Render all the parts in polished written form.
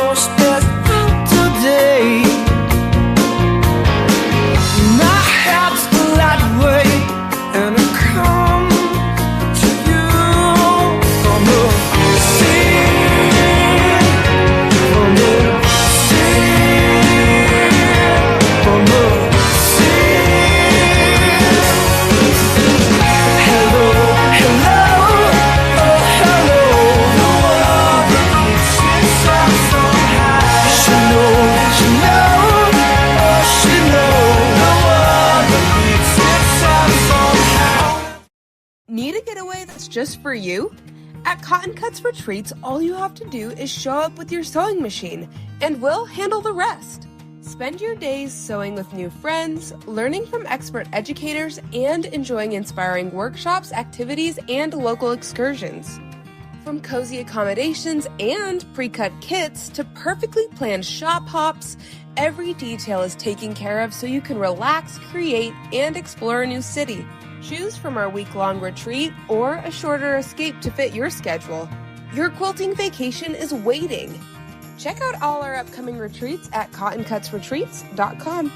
so special today. My heart's lightweight, and I come to you from the sea, from the sea, from the sea. Hello, hello, oh hello. The world keeps itself so high. She knows, oh she knows. The world keeps itself so high. Need a getaway that's just for you? At Cotton Cuts Retreats, all you have to do is show up with your sewing machine, and we'll handle the rest. Spend your days sewing with new friends, learning from expert educators, and enjoying inspiring workshops, activities, and local excursions. From cozy accommodations and pre-cut kits to perfectly planned shop hops, every detail is taken care of so you can relax, create, and explore a new city. Choose from our week-long retreat or a shorter escape to fit your schedule. Your quilting vacation is waiting. Check out all our upcoming retreats at cottoncutsretreats.com.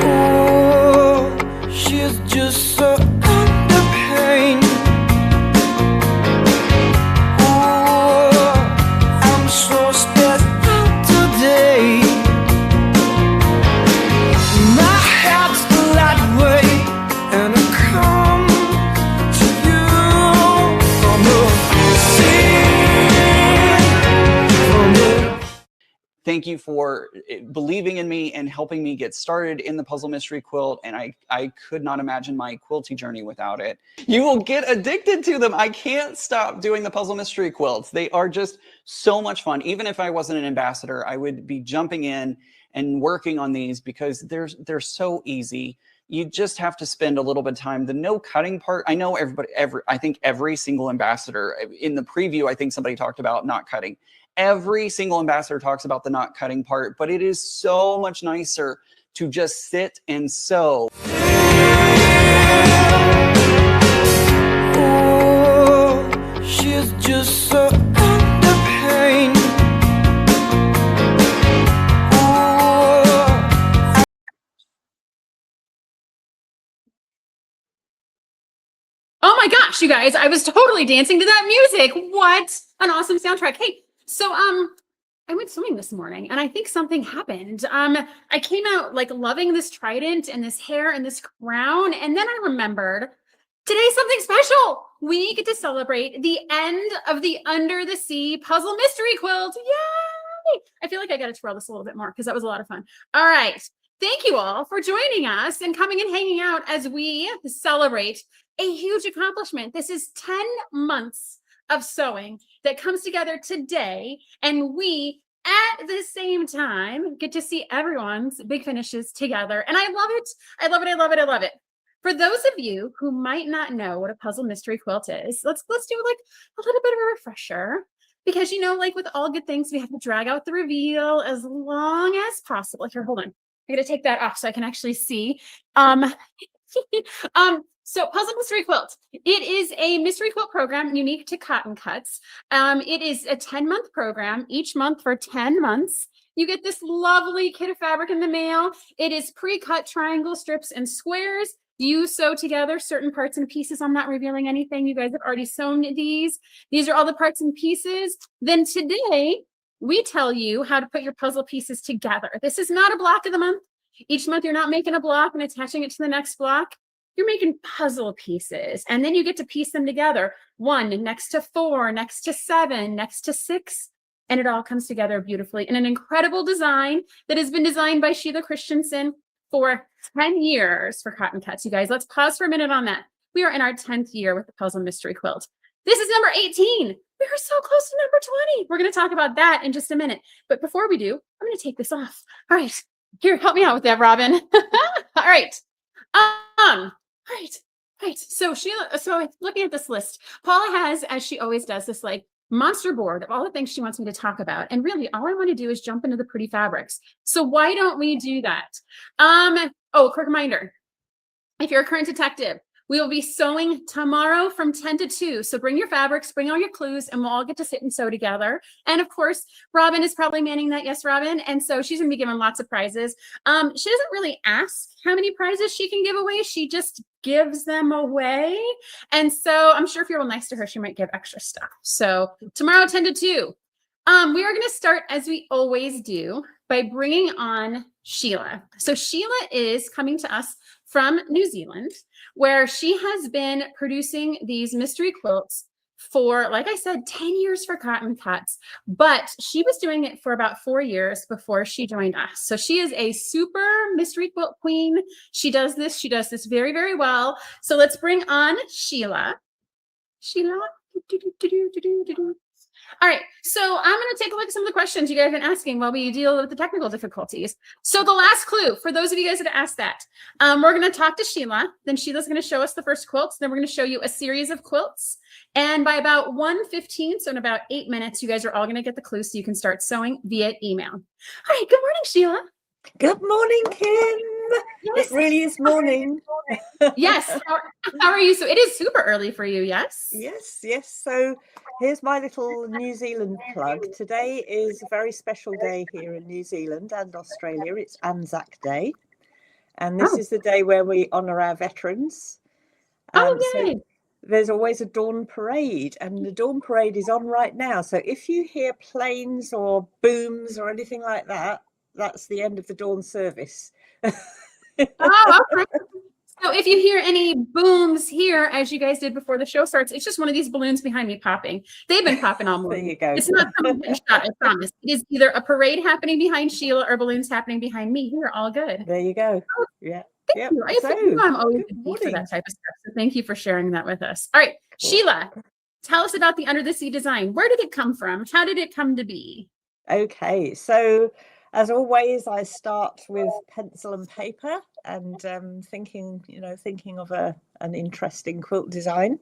Oh, she's just so under pain. Oh, I'm so special today. My heart's lightweight, and I come to you from the sea, from the Thank you for believing in me and helping me get started in the puzzle mystery quilt. And I could not imagine my quilting journey without it. You will get addicted to them. I can't stop doing the puzzle mystery quilts. They are just so much fun. Even if I wasn't an ambassador, I would be jumping in and working on these because they're so easy. You just have to spend a little bit of time. The no cutting part, I know I think every single ambassador in the preview, I think somebody talked about not cutting. Every single ambassador talks about the not cutting part, but it is so much nicer to just sit and sew. Oh, she's just so under pain. Oh, Oh my gosh, you guys, I was totally dancing to that music. What an awesome soundtrack. Hey, so I went swimming this morning and I think something happened. I came out like loving this trident and this hair and this crown, and then I remembered today's something special. We get to celebrate the end of the Under the Sea Puzzle Mystery Quilt. Yay! I feel like I got to twirl this a little bit more because that was a lot of fun. All right. Thank you all for joining us and coming and hanging out as we celebrate a huge accomplishment. This is 10 months of sewing that comes together today, and we at the same time get to see everyone's big finishes together. And I love it. I love it. I love it. I love it. For those of you who might not know what a puzzle mystery quilt is, let's do like a little bit of a refresher, because you know, like with all good things, we have to drag out the reveal as long as possible. Here, hold on. I'm gonna take that off so I can actually see. So Puzzle Mystery Quilt, it is a mystery quilt program unique to Cotton Cuts. It is a 10-month program, each month for 10 months. You get this lovely kit of fabric in the mail. It is pre-cut triangle strips and squares. You sew together certain parts and pieces. I'm not revealing anything. You guys have already sewn these. These are all the parts and pieces. Then today, we tell you how to put your puzzle pieces together. This is not a block of the month. Each month, you're not making a block and attaching it to the next block. You're making puzzle pieces, and then you get to piece them together. 1 next to 4, next to 7, next to 6, and it all comes together beautifully in an incredible design that has been designed by Sheila Christensen for 10 years for Cotton Cuts. You guys, let's pause for a minute on that. We are in our 10th year with the Puzzle Mystery Quilt. This is number 18. We are so close to number 20. We're going to talk about that in just a minute. But before we do, I'm going to take this off. All right. Here, help me out with that, Robin. All right. Right. So Sheila, so looking at this list, Paula has, as she always does, this like monster board of all the things she wants me to talk about. And really, all I want to do is jump into the pretty fabrics. So why don't we do that? Oh, quick reminder. If you're a current detective, We will be sewing tomorrow from 10 to 2. So bring your fabrics, bring all your clues, and we'll all get to sit and sew together. And of course, Robin is probably manning that. Yes, Robin. And so she's going to be giving lots of prizes. She doesn't really ask how many prizes she can give away. She just gives them away. And so I'm sure if you're real nice to her, she might give extra stuff. So tomorrow, 10 to 2. We are going to start, as we always do, by bringing on Sheila. So Sheila is coming to us from New Zealand, where she has been producing these mystery quilts for, like I said, 10 years for Cotton Cuts, but she was doing it for about 4 years before she joined us. So she is a super mystery quilt queen. She does this very, very well. So let's bring on Sheila. Sheila. All right, so I'm going to take a look at some of the questions you guys have been asking while we deal with the technical difficulties. So the last clue, for those of you guys that asked that, we're going to talk to Sheila. Then Sheila's going to show us the first quilts. Then we're going to show you a series of quilts. And by about 1:15, so in about 8 minutes, you guys are all going to get the clues so you can start sewing via email. All right, good morning, Sheila. Good morning, Kim. Yes. It really is morning. Yes. How are you? So it is super early for you, yes? Yes, yes. So here's my little New Zealand plug. Today is a very special day here in New Zealand and Australia. It's Anzac Day. And this is the day where we honour our veterans. Oh, yay. So there's always a dawn parade, and the dawn parade is on right now. So if you hear planes or booms or anything like that, that's the end of the dawn service. Oh, okay. So if you hear any booms here, as you guys did before the show starts, it's just one of these balloons behind me popping. They've been popping all morning. There you go. It's not someone getting shot, I promise. It is either a parade happening behind Sheila or balloons happening behind me. We're all good. There you go. Yeah. Thank you. I'm always a geek for that type of stuff. So thank you for sharing that with us. All right, Sheila, tell us about the Under the Sea design. Where did it come from? How did it come to be? Okay, so as always, I start with pencil and paper and thinking of an interesting quilt design.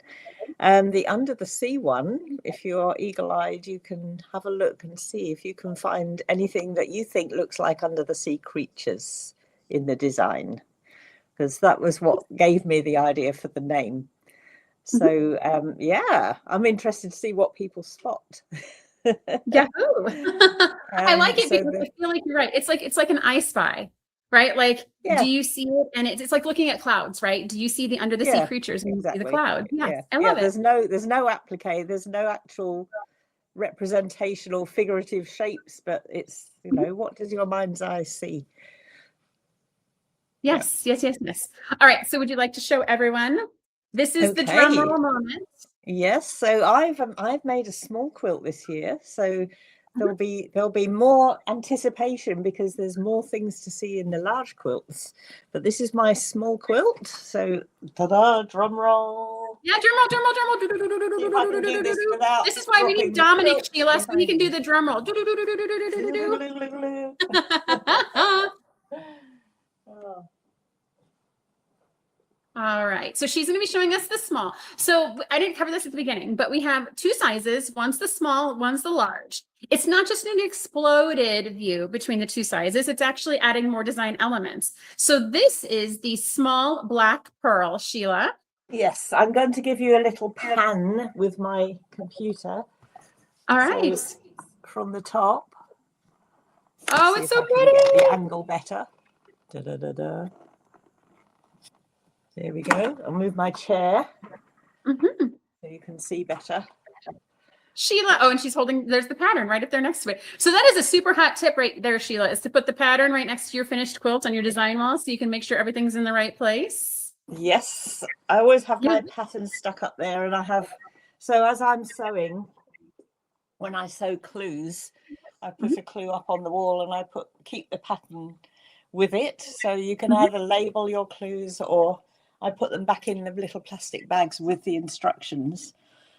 The Under the Sea one, if you're eagle-eyed, you can have a look and see if you can find anything that you think looks like under the sea creatures in the design, because that was what gave me the idea for the name. So yeah, I'm interested to see what people spot. Yahoo! I like it because I feel like you're right. It's like an I Spy, right? Like, do you see it? And it's like looking at clouds, right? Do you see the under the sea creatures and exactly. you see the cloud? Yes, I love it. There's no applique. There's no actual representation or figurative shapes, but it's what does your mind's eye see? Yes. All right. So would you like to show everyone? This is the drum roll moment. Yes, so I've made a small quilt this year, so there'll be more anticipation because there's more things to see in the large quilts. But this is my small quilt, so ta-da, drum roll. Yeah, drum roll. This is why we need Dominic, Sheila, so he can do the drum roll. All right, so she's going to be showing us the small. So I didn't cover this at the beginning, but we have two sizes. One's the small, one's the large. It's not just an exploded view between the two sizes. It's actually adding more design elements. So this is the small black pearl, Sheila. Yes, I'm going to give you a little pan with my computer. All right. So from the top. Oh, it's so pretty. Get the angle better. Da-da-da-da. There we go. I'll move my chair so you can see better. Sheila, and she's holding, there's the pattern right up there next to it. So that is a super hot tip right there, Sheila, is to put the pattern right next to your finished quilt on your design wall so you can make sure everything's in the right place. Yes, I always have my pattern stuck up there, and so as I'm sewing, when I sew clues, I put a clue up on the wall and I keep the pattern with it, so you can either label your clues or I put them back in the little plastic bags with the instructions.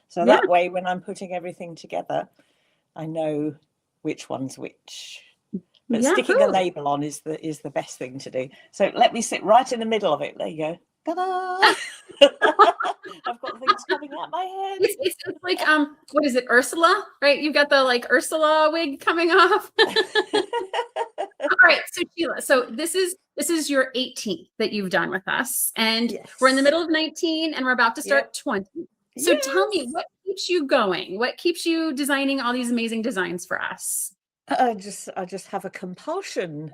So that way, when I'm putting everything together, I know which one's which. But sticking a label on is the best thing to do. So let me sit right in the middle of it. There you go. Ta-da! I've got things coming out my head. It's like what is it, Ursula? Right? You've got the like Ursula wig coming off. All All right, so Sheila, so this is your 18th that you've done with us, and we're in the Yes. middle of 19, and we're about to start Yep. 20. So tell me, Yes. what keeps you going? What keeps you designing all these amazing designs for us? I just have a compulsion.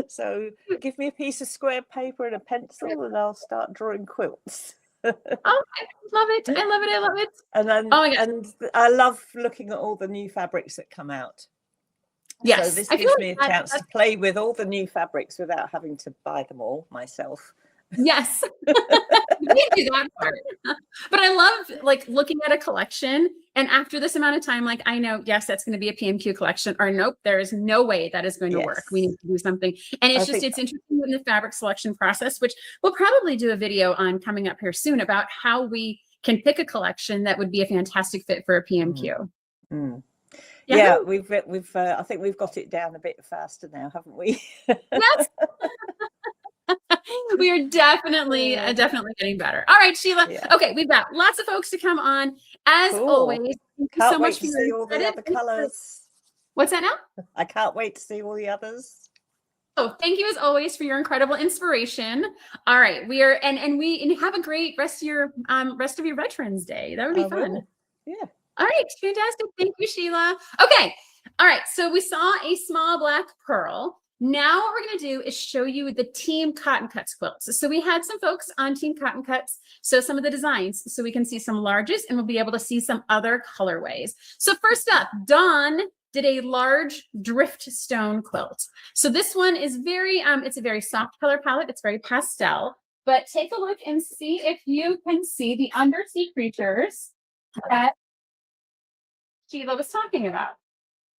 So give me a piece of square paper and a pencil and I'll start drawing quilts. Oh, I love it. I love it. I love it. And then Oh my God. and I love looking at all the new fabrics that come out. Yes. So this I feel gives like me a that- chance to play with all the new fabrics without having to buy them all myself. Yes. We can do that part. But I love like looking at a collection, and after this amount of time, like I know, yes, that's going to be a PMQ collection, or nope, there is no way that is going to work. We need to do something. And it's it's interesting in the fabric selection process, which we'll probably do a video on coming up here soon about how we can pick a collection that would be a fantastic fit for a PMQ. Yeah, we've I think we've got it down a bit faster now, haven't we? Yes. We are definitely getting better. All right, Sheila. Yeah. Okay, we've got lots of folks to come on. As always, thank you Can't so wait much to for see your all the credit. other colours. What's that now? I can't wait to see all the others. Oh, thank you as always for your incredible inspiration. All right, we are and have a great rest of your Veterans Day. That would be fun. Will. Yeah. All right, fantastic. Thank you, Sheila. Okay. All right, so we saw a small black pearl. Now what we're going to do is show you the Team Cotton Cuts quilts. So we had some folks on Team Cotton Cuts, so some of the designs, so we can see some larges and we'll be able to see some other colorways. So first up, Dawn did a large drift stone quilt. So this one is it's a very soft color palette. It's very pastel, but take a look and see if you can see the undersea creatures that Sheila was talking about.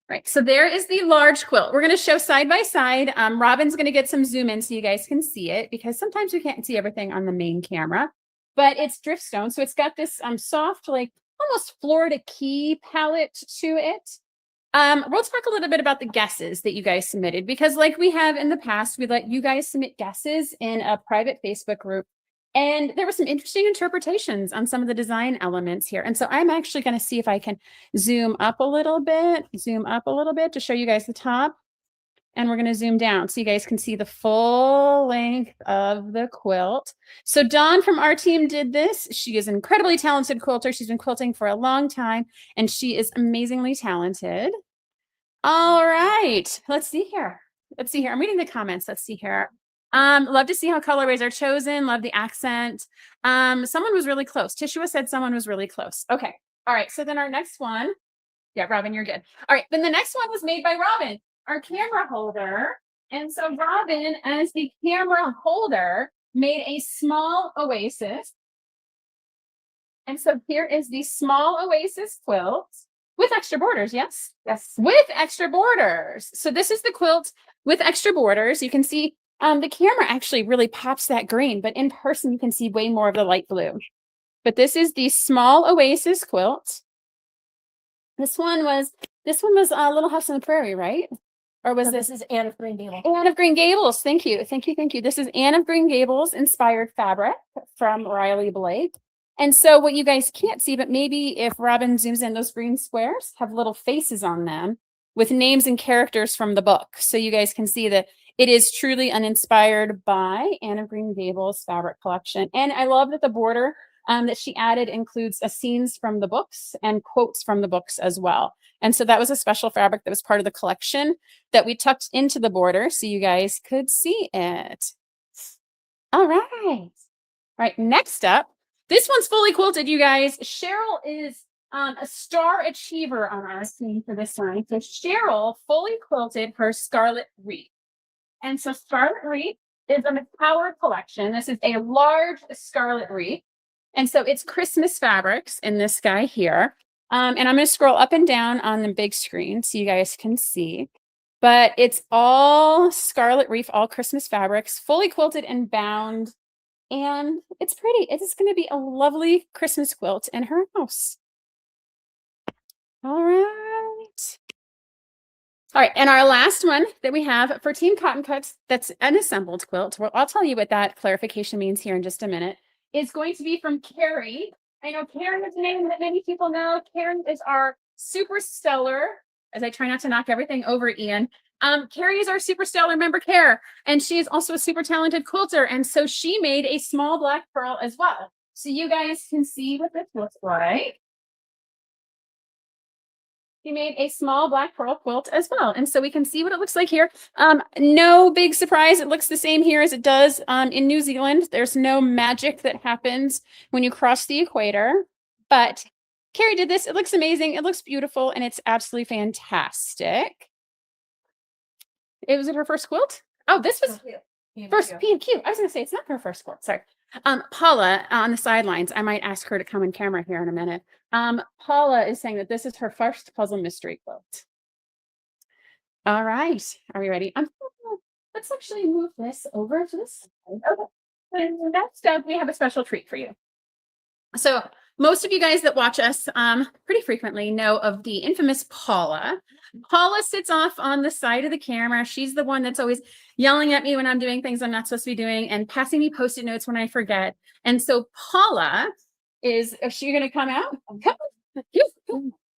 Right, so there is the large quilt. We're going to show side by side. Robin's going to get some zoom in so you guys can see it, because sometimes we can't see everything on the main camera. But it's drift stone, so it's got this soft, like almost Florida key palette to it. We'll talk a little bit about the guesses that you guys submitted, because like we have in the past, we let you guys submit guesses in a private Facebook group. And there were some interesting interpretations on some of the design elements here. And so I'm actually going to see if I can zoom up a little bit to show you guys the top. And we're going to zoom down so you guys can see the full length of the quilt. So Dawn from our team did this. She is an incredibly talented quilter. She's been quilting for a long time, and she is amazingly talented. All right, let's see here. I'm reading the comments. Let's see here. Love to see how colorways are chosen. Love the accent. Someone was really close. Tishua said someone was really close. Okay. All right. So then our next one. Yeah, Robin, you're good. All right. Then the next one was made by Robin, our camera holder. And so Robin, as the camera holder, made a small oasis. And so here is the small oasis quilt with extra borders. Yes. Yes. With extra borders. So this is the quilt with extra borders. You can see the camera actually really pops that green, but in person you can see way more of the light blue. But this is the small oasis quilt. This one was Little House on the Prairie, right? Or was this is Anne of Green Gables? Anne of Green Gables. Thank you. This is Anne of Green Gables inspired fabric from Riley Blake. And so what you guys can't see, but maybe if Robin zooms in, those green squares have little faces on them with names and characters from the book. So you guys can see that it is truly uninspired by Anne of Green Gables fabric collection. And I love that the border that she added includes scenes from the books and quotes from the books as well. And so that was a special fabric that was part of the collection that we tucked into the border so you guys could see it. All right. All right, next up, this one's fully quilted, you guys. Cheryl is a star achiever on our team for this one. So Cheryl fully quilted her Scarlet Wreath. And so Scarlet Wreath is a Power collection. This is a large Scarlet Wreath. And so it's Christmas fabrics in this guy here. And I'm going to scroll up and down on the big screen so you guys can see. But it's all Scarlet Wreath, all Christmas fabrics, fully quilted and bound. And it's pretty. It is going to be a lovely Christmas quilt in her house. All right. All right, and our last one that we have for Team Cotton Cuts, that's an assembled quilt. Well, I'll tell you what that clarification means here in just a minute. Is going to be from Carrie. I know Karen is a name that many people know. Karen is our super stellar as I try not to knock everything over, Ian. Carrie is our super stellar member Care, and she is also a super talented quilter. And so she made a small black pearl as well. So you guys can see what this looks like. She made a small black pearl quilt as well. And so we can see what it looks like here. No big surprise. It looks the same here as it does in New Zealand. There's no magic that happens when you cross the equator. But Carrie did this. It looks amazing. It looks beautiful. And it's absolutely fantastic. Was it her first quilt? Oh, this was first PMQ. I was going to say it's not her first quilt. Sorry. Paula on the sidelines, I might ask her to come in camera here in a minute. Paula is saying that this is her first puzzle mystery quilt. All right. Are we ready? Let's actually move this over to this side. Okay. And next up, we have a special treat for you. So most of you guys that watch us pretty frequently know of the infamous Paula. Paula sits off on the side of the camera. She's the one that's always yelling at me when I'm doing things I'm not supposed to be doing and passing me Post-it notes when I forget. And so Paula is she going to come out?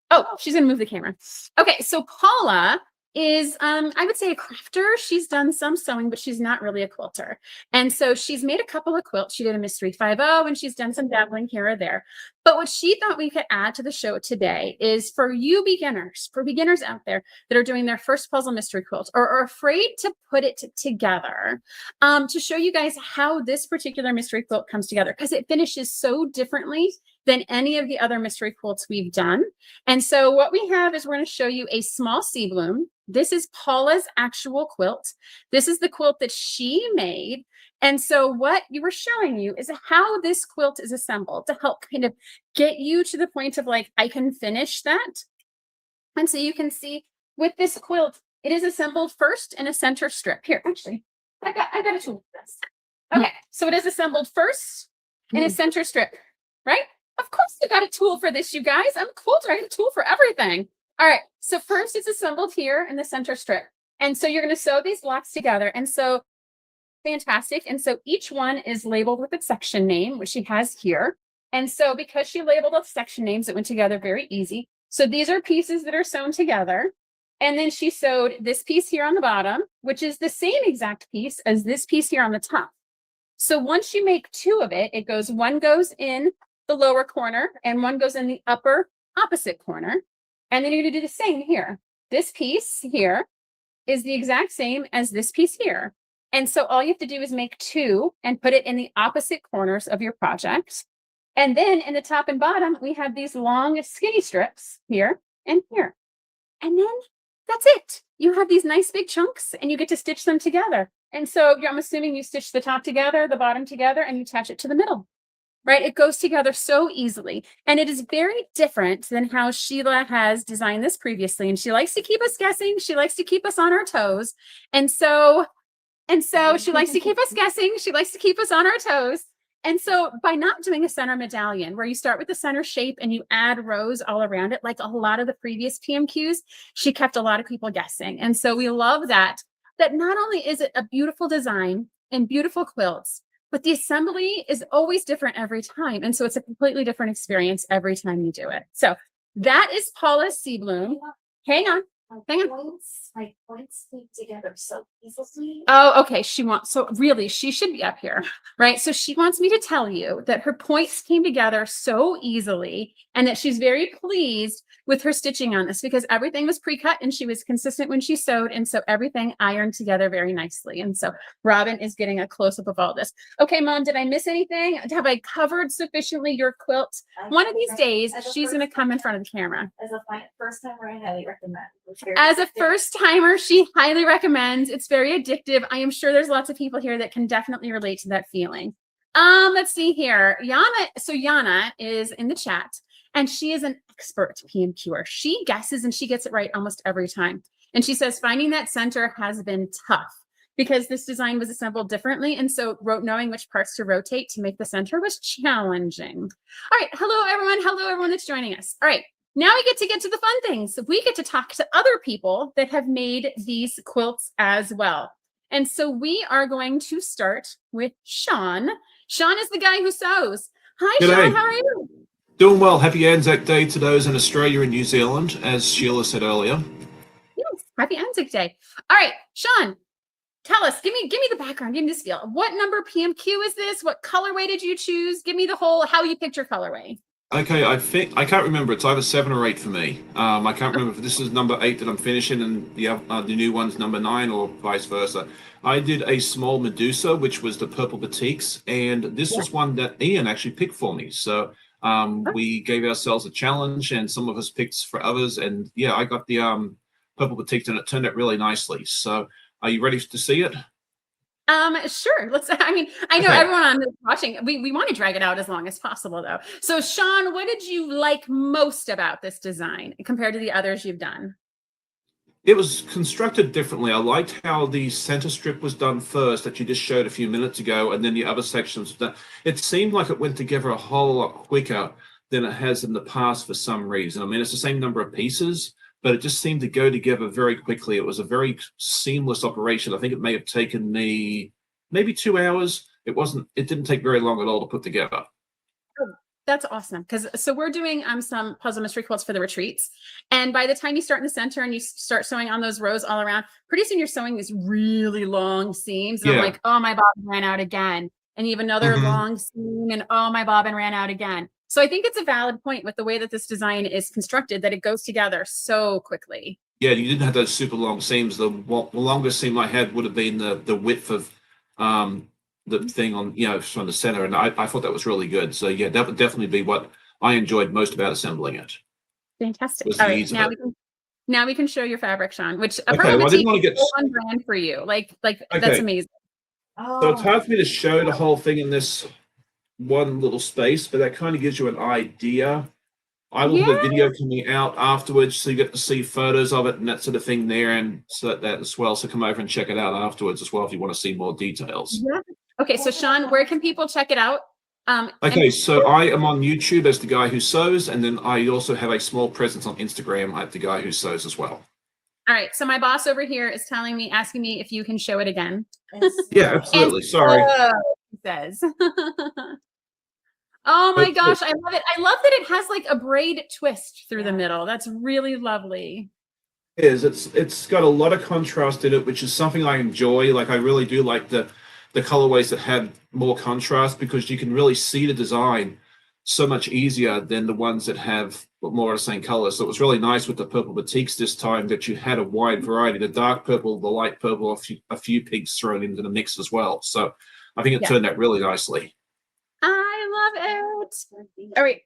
Oh, she's going to move the camera. Okay, so Paula is, I would say, a crafter. She's done some sewing, but she's not really a quilter. And so she's made a couple of quilts. She did a Mystery 5.0, and she's done some dabbling here or there. But what she thought we could add to the show today is for you beginners, for beginners out there that are doing their first puzzle mystery quilt or are afraid to put it together, to show you guys how this particular mystery quilt comes together, because it finishes so differently than any of the other mystery quilts we've done. And so what we have is we're going to show you a small Seabloom. This is Paula's actual quilt. This is the quilt that she made. And so what you were showing you is how this quilt is assembled to help kind of get you to the point of like, I can finish that. And so you can see with this quilt, it is assembled first in a center strip. Here, actually, I got a tool for this. Okay, so it is assembled first in a center strip, right? Of course I got a tool for this, you guys. I'm a quilter. I got a tool for everything. All right, so first it's assembled here in the center strip. And so you're going to sew these blocks together. And so fantastic. And so each one is labeled with its section name, which she has here. And so because she labeled the section names, it went together very easy. So these are pieces that are sewn together. And then she sewed this piece here on the bottom, which is the same exact piece as this piece here on the top. So once you make two of it, one goes in the lower corner and one goes in the upper opposite corner. And then you're going to do the same here. This piece here is the exact same as this piece here. And so all you have to do is make two and put it in the opposite corners of your project. And then in the top and bottom, we have these long skinny strips here and here. And then that's it. You have these nice big chunks and you get to stitch them together. And so I'm assuming you stitch the top together, the bottom together, and you attach it to the middle. Right? It goes together so easily. And it is very different than how Sheila has designed this previously. And she likes to keep us guessing. She likes to keep us on our toes. And so she likes to keep us guessing. She likes to keep us on our toes. And so by not doing a center medallion where you start with the center shape and you add rows all around it, like a lot of the previous PMQs, she kept a lot of people guessing. And so we love that not only is it a beautiful design and beautiful quilts, but the assembly is always different every time. And so it's a completely different experience every time you do it. So that is Paula's Seabloom. Hang on. My points stick together so easily. Oh, okay. So really, she should be up here, right? So she wants me to tell you that her points came together so easily and that she's very pleased with her stitching on this because everything was pre-cut and she was consistent when she sewed. And so everything ironed together very nicely. And so Robin is getting a close-up of all this. Okay, Mom, did I miss anything? Have I covered sufficiently your quilt? One of these days, she's going to come in front of the camera. As a first timer, I highly recommend. As a first timer, she highly recommends. It's very addictive. I am sure there's lots of people here that can definitely relate to that feeling. Let's see here. Yana is in the chat and she is an expert PMQer. She guesses and she gets it right almost every time. And she says finding that center has been tough because this design was assembled differently. And so knowing which parts to rotate to make the center was challenging. All right. Hello, everyone. Hello, everyone that's joining us. All right. Now we get to the fun things. We get to talk to other people that have made these quilts as well. And so we are going to start with Sean. Sean is the guy who sews. Hi, G'day. Sean, how are you? Doing well. Happy Anzac Day to those in Australia and New Zealand, as Sheila said earlier. Happy Anzac Day. All right, Sean, tell us, give me the background, give me this feel. What number PMQ is this? What colorway did you choose? Give me the whole, how you picked your colorway. Okay, I think I can't remember. It's either 7 or 8 for me. I can't remember if this is number 8 that I'm finishing, and the new one's number 9, or vice versa. I did a small Medusa, which was the purple batiks, and this was one that Ian actually picked for me. So we gave ourselves a challenge, and some of us picked for others, and yeah, I got the purple batiks, and it turned out really nicely. So, are you ready to see it? Sure. I know everyone on this watching, we want to drag it out as long as possible though. So Sean, what did you like most about this design compared to the others you've done? It was constructed differently. I liked how the center strip was done first, that you just showed a few minutes ago, and then the other sections. It seemed like it went together a whole lot quicker than it has in the past for some reason. I mean, it's the same number of pieces, but it just seemed to go together very quickly. It was a very seamless operation. I think it may have taken me maybe 2 hours. It didn't take very long at all to put together. Oh, that's awesome. So we're doing some puzzle mystery quilts for the retreats. And by the time you start in the center and you start sewing on those rows all around, pretty soon you're sewing these really long seams. And I'm like, oh, my bobbin ran out again. And you have another long seam, and oh, my bobbin ran out again. So I think it's a valid point with the way that this design is constructed, that it goes together so quickly. Yeah, you didn't have those super long seams. The longest seam I had would have been the width of the thing on, from the center. And I thought that was really good. So yeah, that would definitely be what I enjoyed most about assembling it. Fantastic. All right, now we can show your fabric, Sean, which I didn't want to get on brand for you. Like that's amazing. So it's hard for me to show the whole thing in this one little space, but that kind of gives you an idea. I will have a video coming out afterwards, so you get to see photos of it and that sort of thing there, and so that as well. So come over and check it out afterwards as well if you want to see more details. Yeah. Okay, so Sean, where can people check it out? So I am on YouTube as the guy who sews, and then I also have a small presence on Instagram at the guy who sews as well. All right, so my boss over here is asking me if you can show it again. Yeah, absolutely. Sorry. He says. Oh my gosh, I love it. I love that it has like a braid twist through the middle. That's really lovely. It is. It's got a lot of contrast in it, which is something I enjoy. Like I really do like the colorways that have more contrast, because you can really see the design so much easier than the ones that have more of the same color. So it was really nice with the purple batiks this time that you had a wide variety, the dark purple, the light purple, a few pinks thrown into the mix as well. So I think it turned out really nicely. I love it. All right,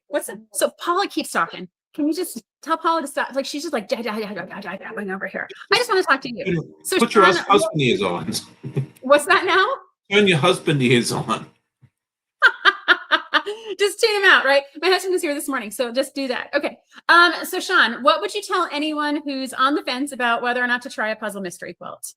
so Paula keeps talking. Can you just tell Paula to stop? Like she's just like going over here. I just want to talk to you. So put your husband ears on. What's that now? Turn your husband ears on. Just tune him out, right? My husband was here this morning, so just do that. Okay. So Sean, what would you tell anyone who's on the fence about whether or not to try a puzzle mystery quilt?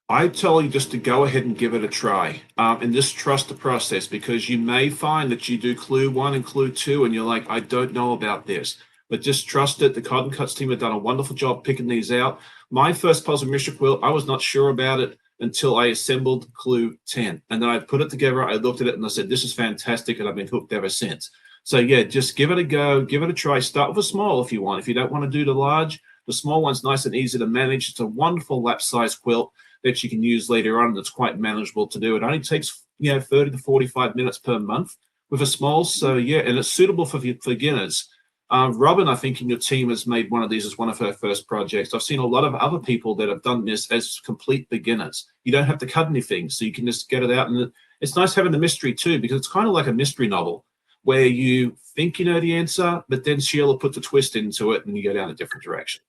I tell you just to go ahead and give it a try, and just trust the process, because you may find that you do clue 1 and clue 2 and you're like, I don't know about this, but just trust it. The Cotton Cuts team have done a wonderful job picking these out. My first puzzle mystery quilt, I was not sure about it until I assembled clue 10, and then I put it together. I looked at it and I said, this is fantastic, and I've been hooked ever since. So yeah, just give it a go, give it a try. Start with a small if you want. If you don't want to do the large, the small one's nice and easy to manage. It's a wonderful lap size quilt that you can use later on. That's quite manageable to do. It only takes 30 to 45 minutes per month with a small. So yeah, and it's suitable for beginners. Robin, I think in your team has made one of these as one of her first projects. I've seen a lot of other people that have done this as complete beginners. You don't have to cut anything, so you can just get it out. And it's nice having the mystery too, because it's kind of like a mystery novel where you think you know the answer, but then Sheila puts a twist into it and you go down a different direction.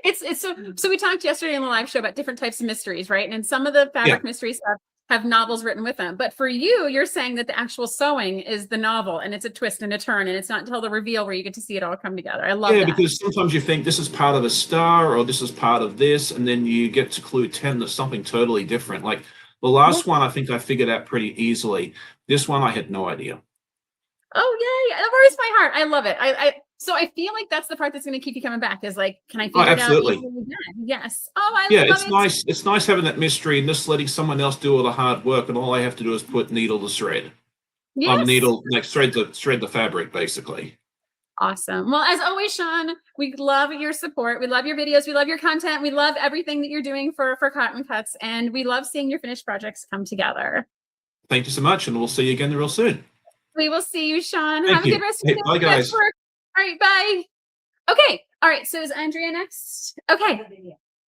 It's so we talked yesterday in the live show about different types of mysteries, right? And some of the fabric mysteries have novels written with them. But for you, you're saying that the actual sewing is the novel, and it's a twist and a turn, and it's not until the reveal where you get to see it all come together. I love that. Yeah, because sometimes you think this is part of a star or this is part of this, and then you get to clue 10 that's something totally different. Like the last one, I think I figured out pretty easily. This one, I had no idea. Oh, yay. That warms my heart. I love it. So I feel like that's the part that's going to keep you coming back, is like, can I figure it out easily again? Yes. Oh, I love it. It's nice. It's nice having that mystery and just letting someone else do all the hard work, and all I have to do is put needle to thread. Yes. Needle, like thread the fabric, basically. Awesome. Well, as always, Sean, we love your support. We love your videos. We love your content. We love everything that you're doing for Cotton Cuts. And we love seeing your finished projects come together. Thank you so much. And we'll see you again real soon. We will see you, Sean. Thank Have you. a good rest of your day. Bye, guys. All right, bye. Okay. All right. So is Andrea next? Okay.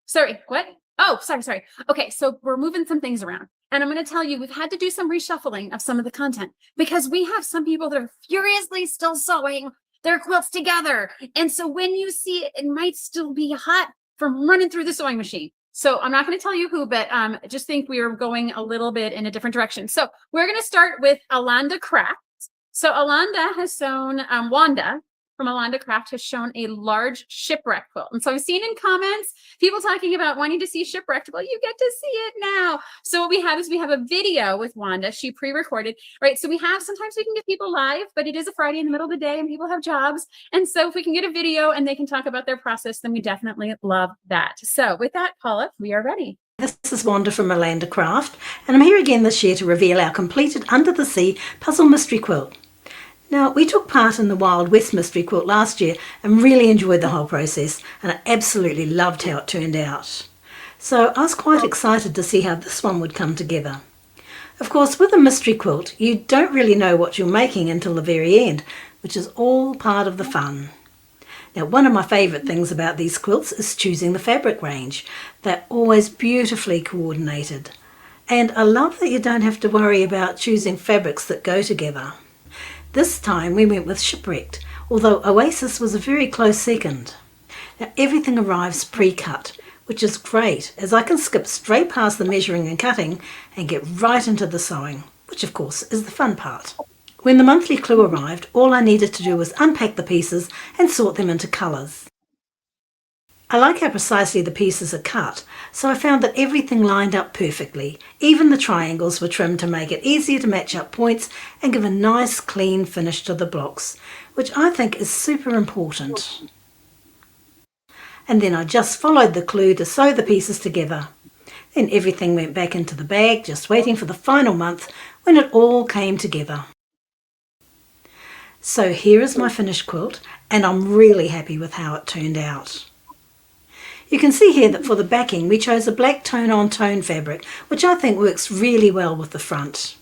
Sorry. What? Oh, sorry. Okay. So we're moving some things around. And I'm going to tell you, we've had to do some reshuffling of some of the content because we have some people that are furiously still sewing their quilts together. And so when you see it, it might still be hot from running through the sewing machine. So I'm not going to tell you who, but just think we are going a little bit in a different direction. So we're going to start with Alanda Craft. So Alanda has sewn, Wanda from Alanda Craft has shown a large Shipwrecked quilt. And so I've seen in comments, people talking about wanting to see Shipwrecked. Well, you get to see it now. So what we have is we have a video with Wanda. She pre-recorded, right? So sometimes we can get people live, but it is a Friday in the middle of the day and people have jobs. And so if we can get a video and they can talk about their process, then we definitely love that. So with that, Paula, we are ready. This is Wanda from Alanda Craft, and I'm here again this year to reveal our completed Under the Sea puzzle mystery quilt. Now, we took part in the Wild West mystery quilt last year and really enjoyed the whole process, and I absolutely loved how it turned out. So I was quite excited to see how this one would come together. Of course, with a mystery quilt, you don't really know what you're making until the very end, which is all part of the fun. Now, one of my favourite things about these quilts is choosing the fabric range. They're always beautifully coordinated. And I love that you don't have to worry about choosing fabrics that go together. This time we went with Shipwrecked, although Oasis was a very close second. Now, everything arrives pre-cut, which is great as I can skip straight past the measuring and cutting and get right into the sewing, which of course is the fun part. When the monthly clue arrived, all I needed to do was unpack the pieces and sort them into colours. I like how precisely the pieces are cut, so I found that everything lined up perfectly. Even the triangles were trimmed to make it easier to match up points and give a nice clean finish to the blocks, which I think is super important. And then I just followed the clue to sew the pieces together. Then everything went back into the bag, just waiting for the final month when it all came together. So here is my finished quilt, and I'm really happy with how it turned out. You can see here that for the backing we chose a black tone-on-tone fabric, which I think works really well with the front.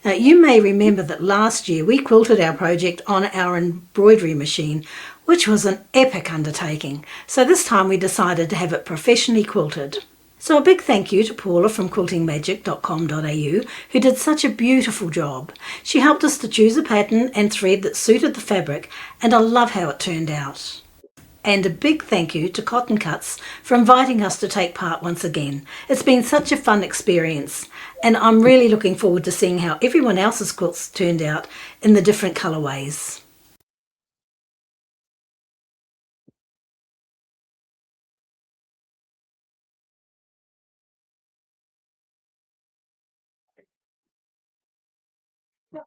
Now, you may remember that last year we quilted our project on our embroidery machine, which was an epic undertaking, so this time we decided to have it professionally quilted. So a big thank you to Paula from quiltingmagic.com.au who did such a beautiful job. She helped us to choose a pattern and thread that suited the fabric, and I love how it turned out. And a big thank you to Cotton Cuts for inviting us to take part once again. It's been such a fun experience, and I'm really looking forward to seeing how everyone else's quilts turned out in the different colourways.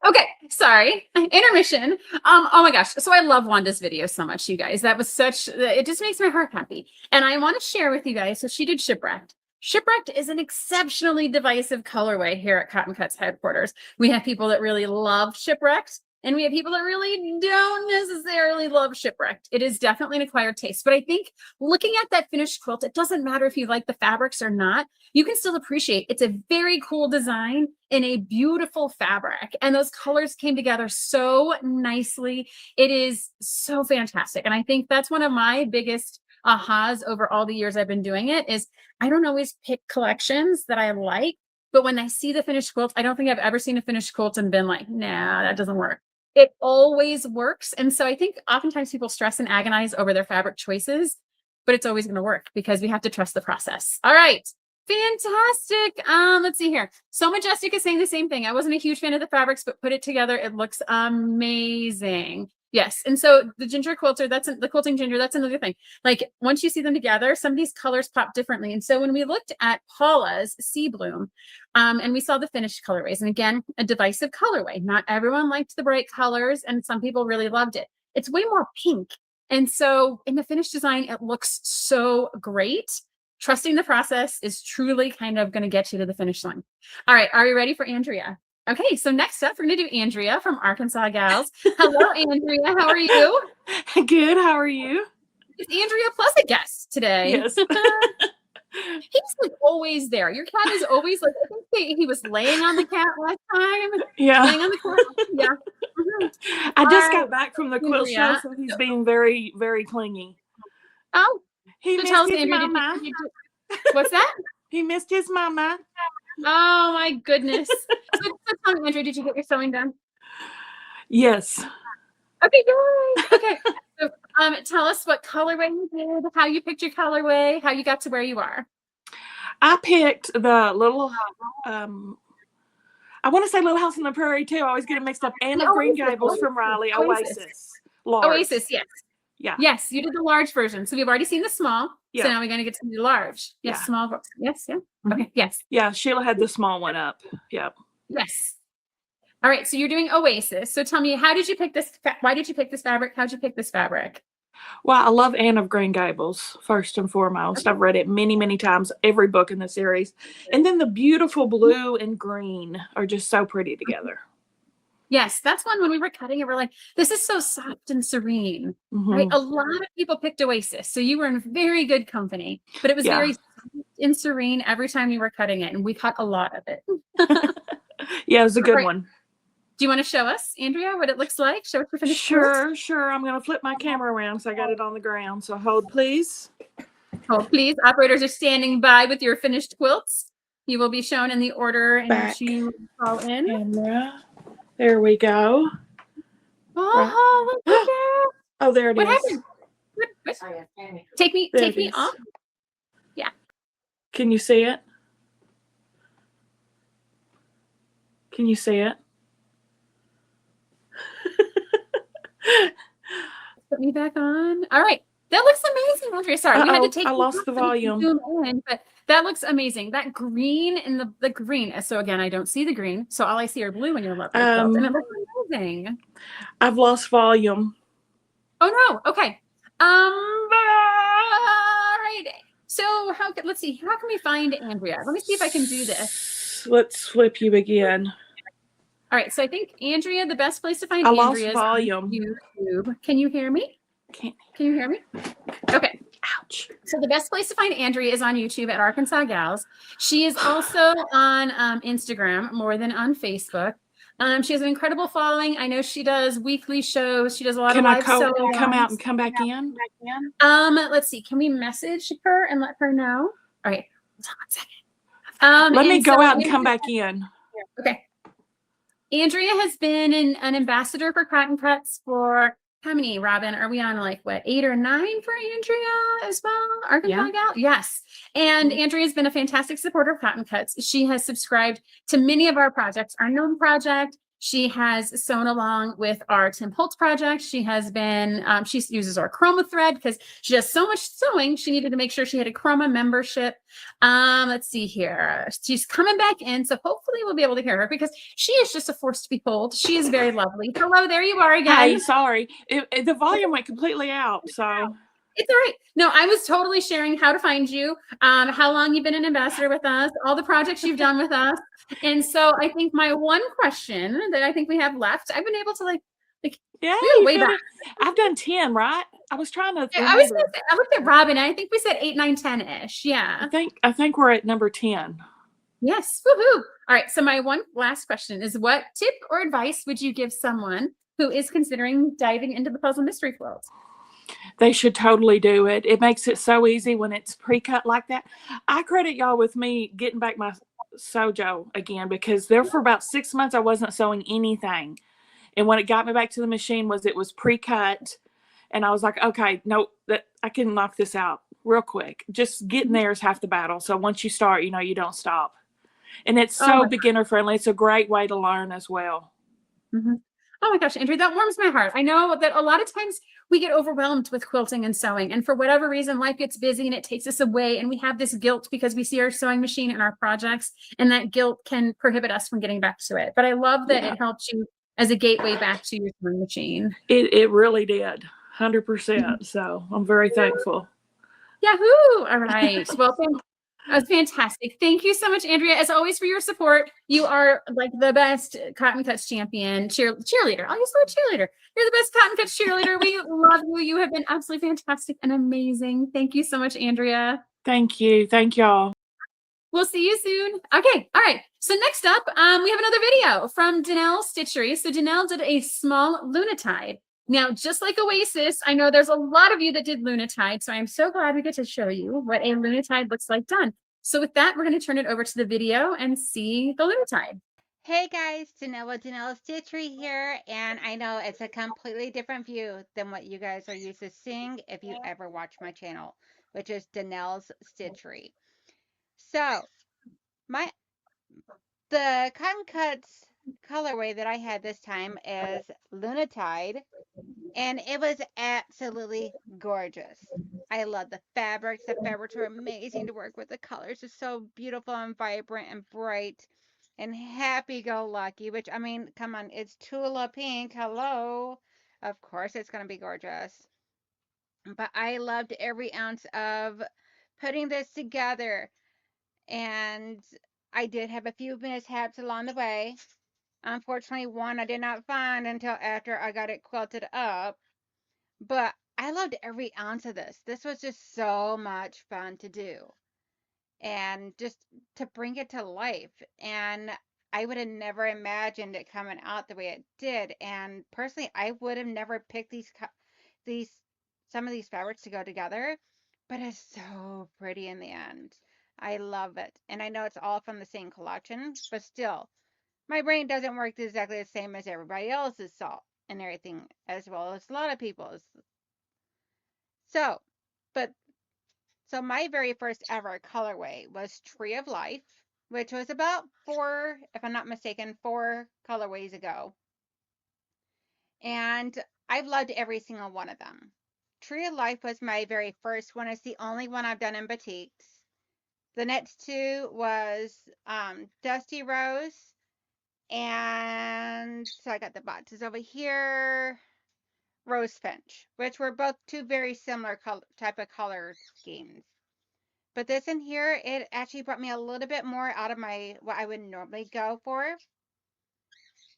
Okay, sorry, intermission. Oh my gosh, so I love Wanda's video so much, you guys. That was it just makes my heart happy. And I want to share with you guys, so she did Shipwrecked. Shipwrecked is an exceptionally divisive colorway here at Cotton Cuts headquarters. We have people that really love Shipwrecked, and we have people that really don't necessarily love Shipwrecked. It is definitely an acquired taste, but I think looking at that finished quilt, it doesn't matter if you like the fabrics or not, you can still appreciate it's a very cool design in a beautiful fabric, and those colors came together so nicely. It is so fantastic, and I think that's one of my biggest ahas over all the years I've been doing it is I don't always pick collections that I like, but when I see the finished quilt, I don't think I've ever seen a finished quilt and been like, nah, that doesn't work. It always works. And so I think oftentimes people stress and agonize over their fabric choices, but it's always going to work because we have to trust the process. All right. Fantastic. Let's see here. So Majestic is saying the same thing. I wasn't a huge fan of the fabrics, but put it together. It looks amazing. Yes. And so the ginger quilter, the quilting ginger, that's another thing. Like once you see them together, some of these colors pop differently. And so when we looked at Paula's Seabloom, and we saw the finished colorways, and again, a divisive colorway. Not everyone liked the bright colors, and some people really loved it. It's way more pink. And so in the finished design, it looks so great. Trusting the process is truly kind of going to get you to the finish line. All right. Are you ready for Andrea? Okay, so next up, we're going to do Andrea from Arkansas Gals. Hello, Andrea. How are you? Good. How are you? It's Andrea plus a guest today. Yes. He's like always there. Your cat is always like, I think he was laying on the cat last time. Yeah. Laying on the cat. Yeah. Mhm. I just All got right, back from the quilt show, Andrea. so he's being very, very clingy. Oh, He so missed tell us, his Andrea, mama. what's that? He missed his mama. Oh my goodness. So tell me, Andrea, did you get your sewing done? Yes. Okay, yay. Okay. So tell us what colorway you did, how you picked your colorway, how you got to where you are. I picked the little, I want to say Little House on the Prairie too. I always get it mixed up. And the Green Gables from Riley. Oasis. Large. Oasis, yes. Yeah. Yes, you did the large version. So we've already seen the small. Yeah. So now we're going to get to the large. Yes, Yeah. small. Yes, yeah. Okay, yes. Yeah, Sheila had the small one up. Yep. Yes. All right, so you're doing Oasis. So tell me, how did you pick this? Why did you pick this fabric? How'd you pick this fabric? Well, I love Anne of Green Gables, first and foremost. I've read it many, many times, every book in the series. And then the beautiful blue and green are just so pretty together. Yes, that's one when we were cutting it, we're like, this is so soft and serene, right? Mhm. A lot of people picked Oasis. So you were in very good company, but it was Yeah. very soft and serene every time you were cutting it. And we cut a lot of it. Yeah, it was a good Right. one. Do you want to show us, Andrea, what it looks like? Show us your finished quilt. Sure. I'm going to flip my camera around so I got it on the ground. So hold, please. Oh, please. Operators are standing by with your finished quilts. You will be shown in the order in Back. which you fall in. Camera. There we go. Oh, look at that. Oh, there it What is. happened? What? Take me There it is. off. Can you see it? Can you see it? Put me back on. All right. That looks amazing, Andrea. Sorry, we had to Uh-oh, take I you lost off the and volume. zoom in, but that looks amazing. That green and the green. So again, I don't see the green. So all I see are blue in your lovely quilt. And it looks amazing. I've lost volume. Oh no. Okay. All right. So let's see. How can we find Andrea? Let me see if I can do this. Let's flip you again. All right. So I think Andrea, the best place to find I lost Andrea is volume. on YouTube. Can you hear me? Can't. Can you hear me? Okay. Ouch. So the best place to find Andrea is on YouTube at Arkansas Gals. She is also on Instagram more than on Facebook. She has an incredible following. I know she does weekly shows. She does a lot Can of I live come out sew-alongs. and come back in? Let's see. Can we message her and let her know? All right. Hold on 1 second. Let me and go so out and Andrea- come back in. Okay. Andrea has been an ambassador for Cotton Cuts for how many, Robin? Are we on like what, 8 or 9 for Andrea as well? Arkansas Gal? Yes. And Andrea has been a fantastic supporter of Cotton Cuts. She has subscribed to many of our projects, our Gnome project. She has sewn along with our Tim Holtz project. She has been, she uses our Chroma thread because she does so much sewing. She needed to make sure she had a Chroma membership. Let's see here. She's coming back in. So hopefully we'll be able to hear her because she is just a force to behold. She is very lovely. Hello, there you are again. Hey, sorry. The volume went completely out. So It's all right. No, I was totally sharing how to find you, how long you've been an ambassador with us, all the projects you've done with us. And so I think my one question that I think we have left, I've been able to yeah, we were way you back. finished. I've done 10, right? I was trying to. I was remember. I looked at Robin, and I think we said 8, 9, 10-ish. Yeah. I think we're at number 10. Yes. Woohoo. All right. So my one last question is, what tip or advice would you give someone who is considering diving into the puzzle mystery quilt? They should totally do it. It makes it so easy when it's pre-cut like that. I credit y'all with me getting back my sojo again because there for about 6 months I wasn't sewing anything. And when it got me back to the machine it was pre-cut. And I was like, okay, no, I can knock this out real quick. Just getting there is half the battle. So once you start, you don't stop. And it's so beginner friendly. It's a great way to learn as well. Mm-hmm. Oh my gosh, Andrea, that warms my heart. I know that a lot of times we get overwhelmed with quilting and sewing. And for whatever reason, life gets busy and it takes us away. And we have this guilt because we see our sewing machine and our projects. And that guilt can prohibit us from getting back to it. But I love that it helped you as a gateway back to your sewing machine. It really did. 100%. So I'm very thankful. Yahoo! All right. Well, That's fantastic. Thank you so much, Andrea, as always, for your support. You are like the best Cotton Cuts champion, cheerleader. I'll use the word cheerleader. You're the best Cotton Cuts cheerleader. We love you. You have been absolutely fantastic and amazing. Thank you so much, Andrea. Thank you. Thank y'all. We'll see you soon. Okay. All right. So next up, we have another video from Danelle Stitchery. So Danelle did a small Lunatide. Now, just like Oasis, I know there's a lot of you that did Lunatide, so I'm so glad we get to show you what a Lunatide looks like done. So with that, we're going to turn it over to the video and see the Lunatide. Hey guys, Danelle Stitchery here, and I know it's a completely different view than what you guys are used to seeing if you ever watch my channel, which is Danelle's Stitchery. So, the Cotton Cuts colorway that I had this time is Lunatide, and it was absolutely gorgeous. I love the fabrics. The fabrics are amazing to work with. The colors are so beautiful and vibrant and bright and happy-go-lucky, which, I mean, come on, it's Tula Pink. Hello. Of course it's going to be gorgeous. But I loved every ounce of putting this together. And I did have a few mishaps along the way. Unfortunately, one I did not find until after I got it quilted up. But I loved every ounce of this. This was just so much fun to do. And just to bring it to life. And I would have never imagined it coming out the way it did. And personally, I would have never picked these some of these fabrics to go together, but it's so pretty in the end. I love it. And I know it's all from the same collection, but still, my brain doesn't work exactly the same as everybody else's salt and everything, as well as a lot of people's. So, but so my very first ever colorway was Tree of Life, which was about 4, if I'm not mistaken, 4 colorways ago. And I've loved every single one of them. Tree of Life was my very first one. It's the only one I've done in batiks. The next 2 was Dusty Rose, and so I got the boxes over here, Rose Finch, which were both 2 very similar type of color schemes. But this in here, it actually brought me a little bit more out of what I would normally go for.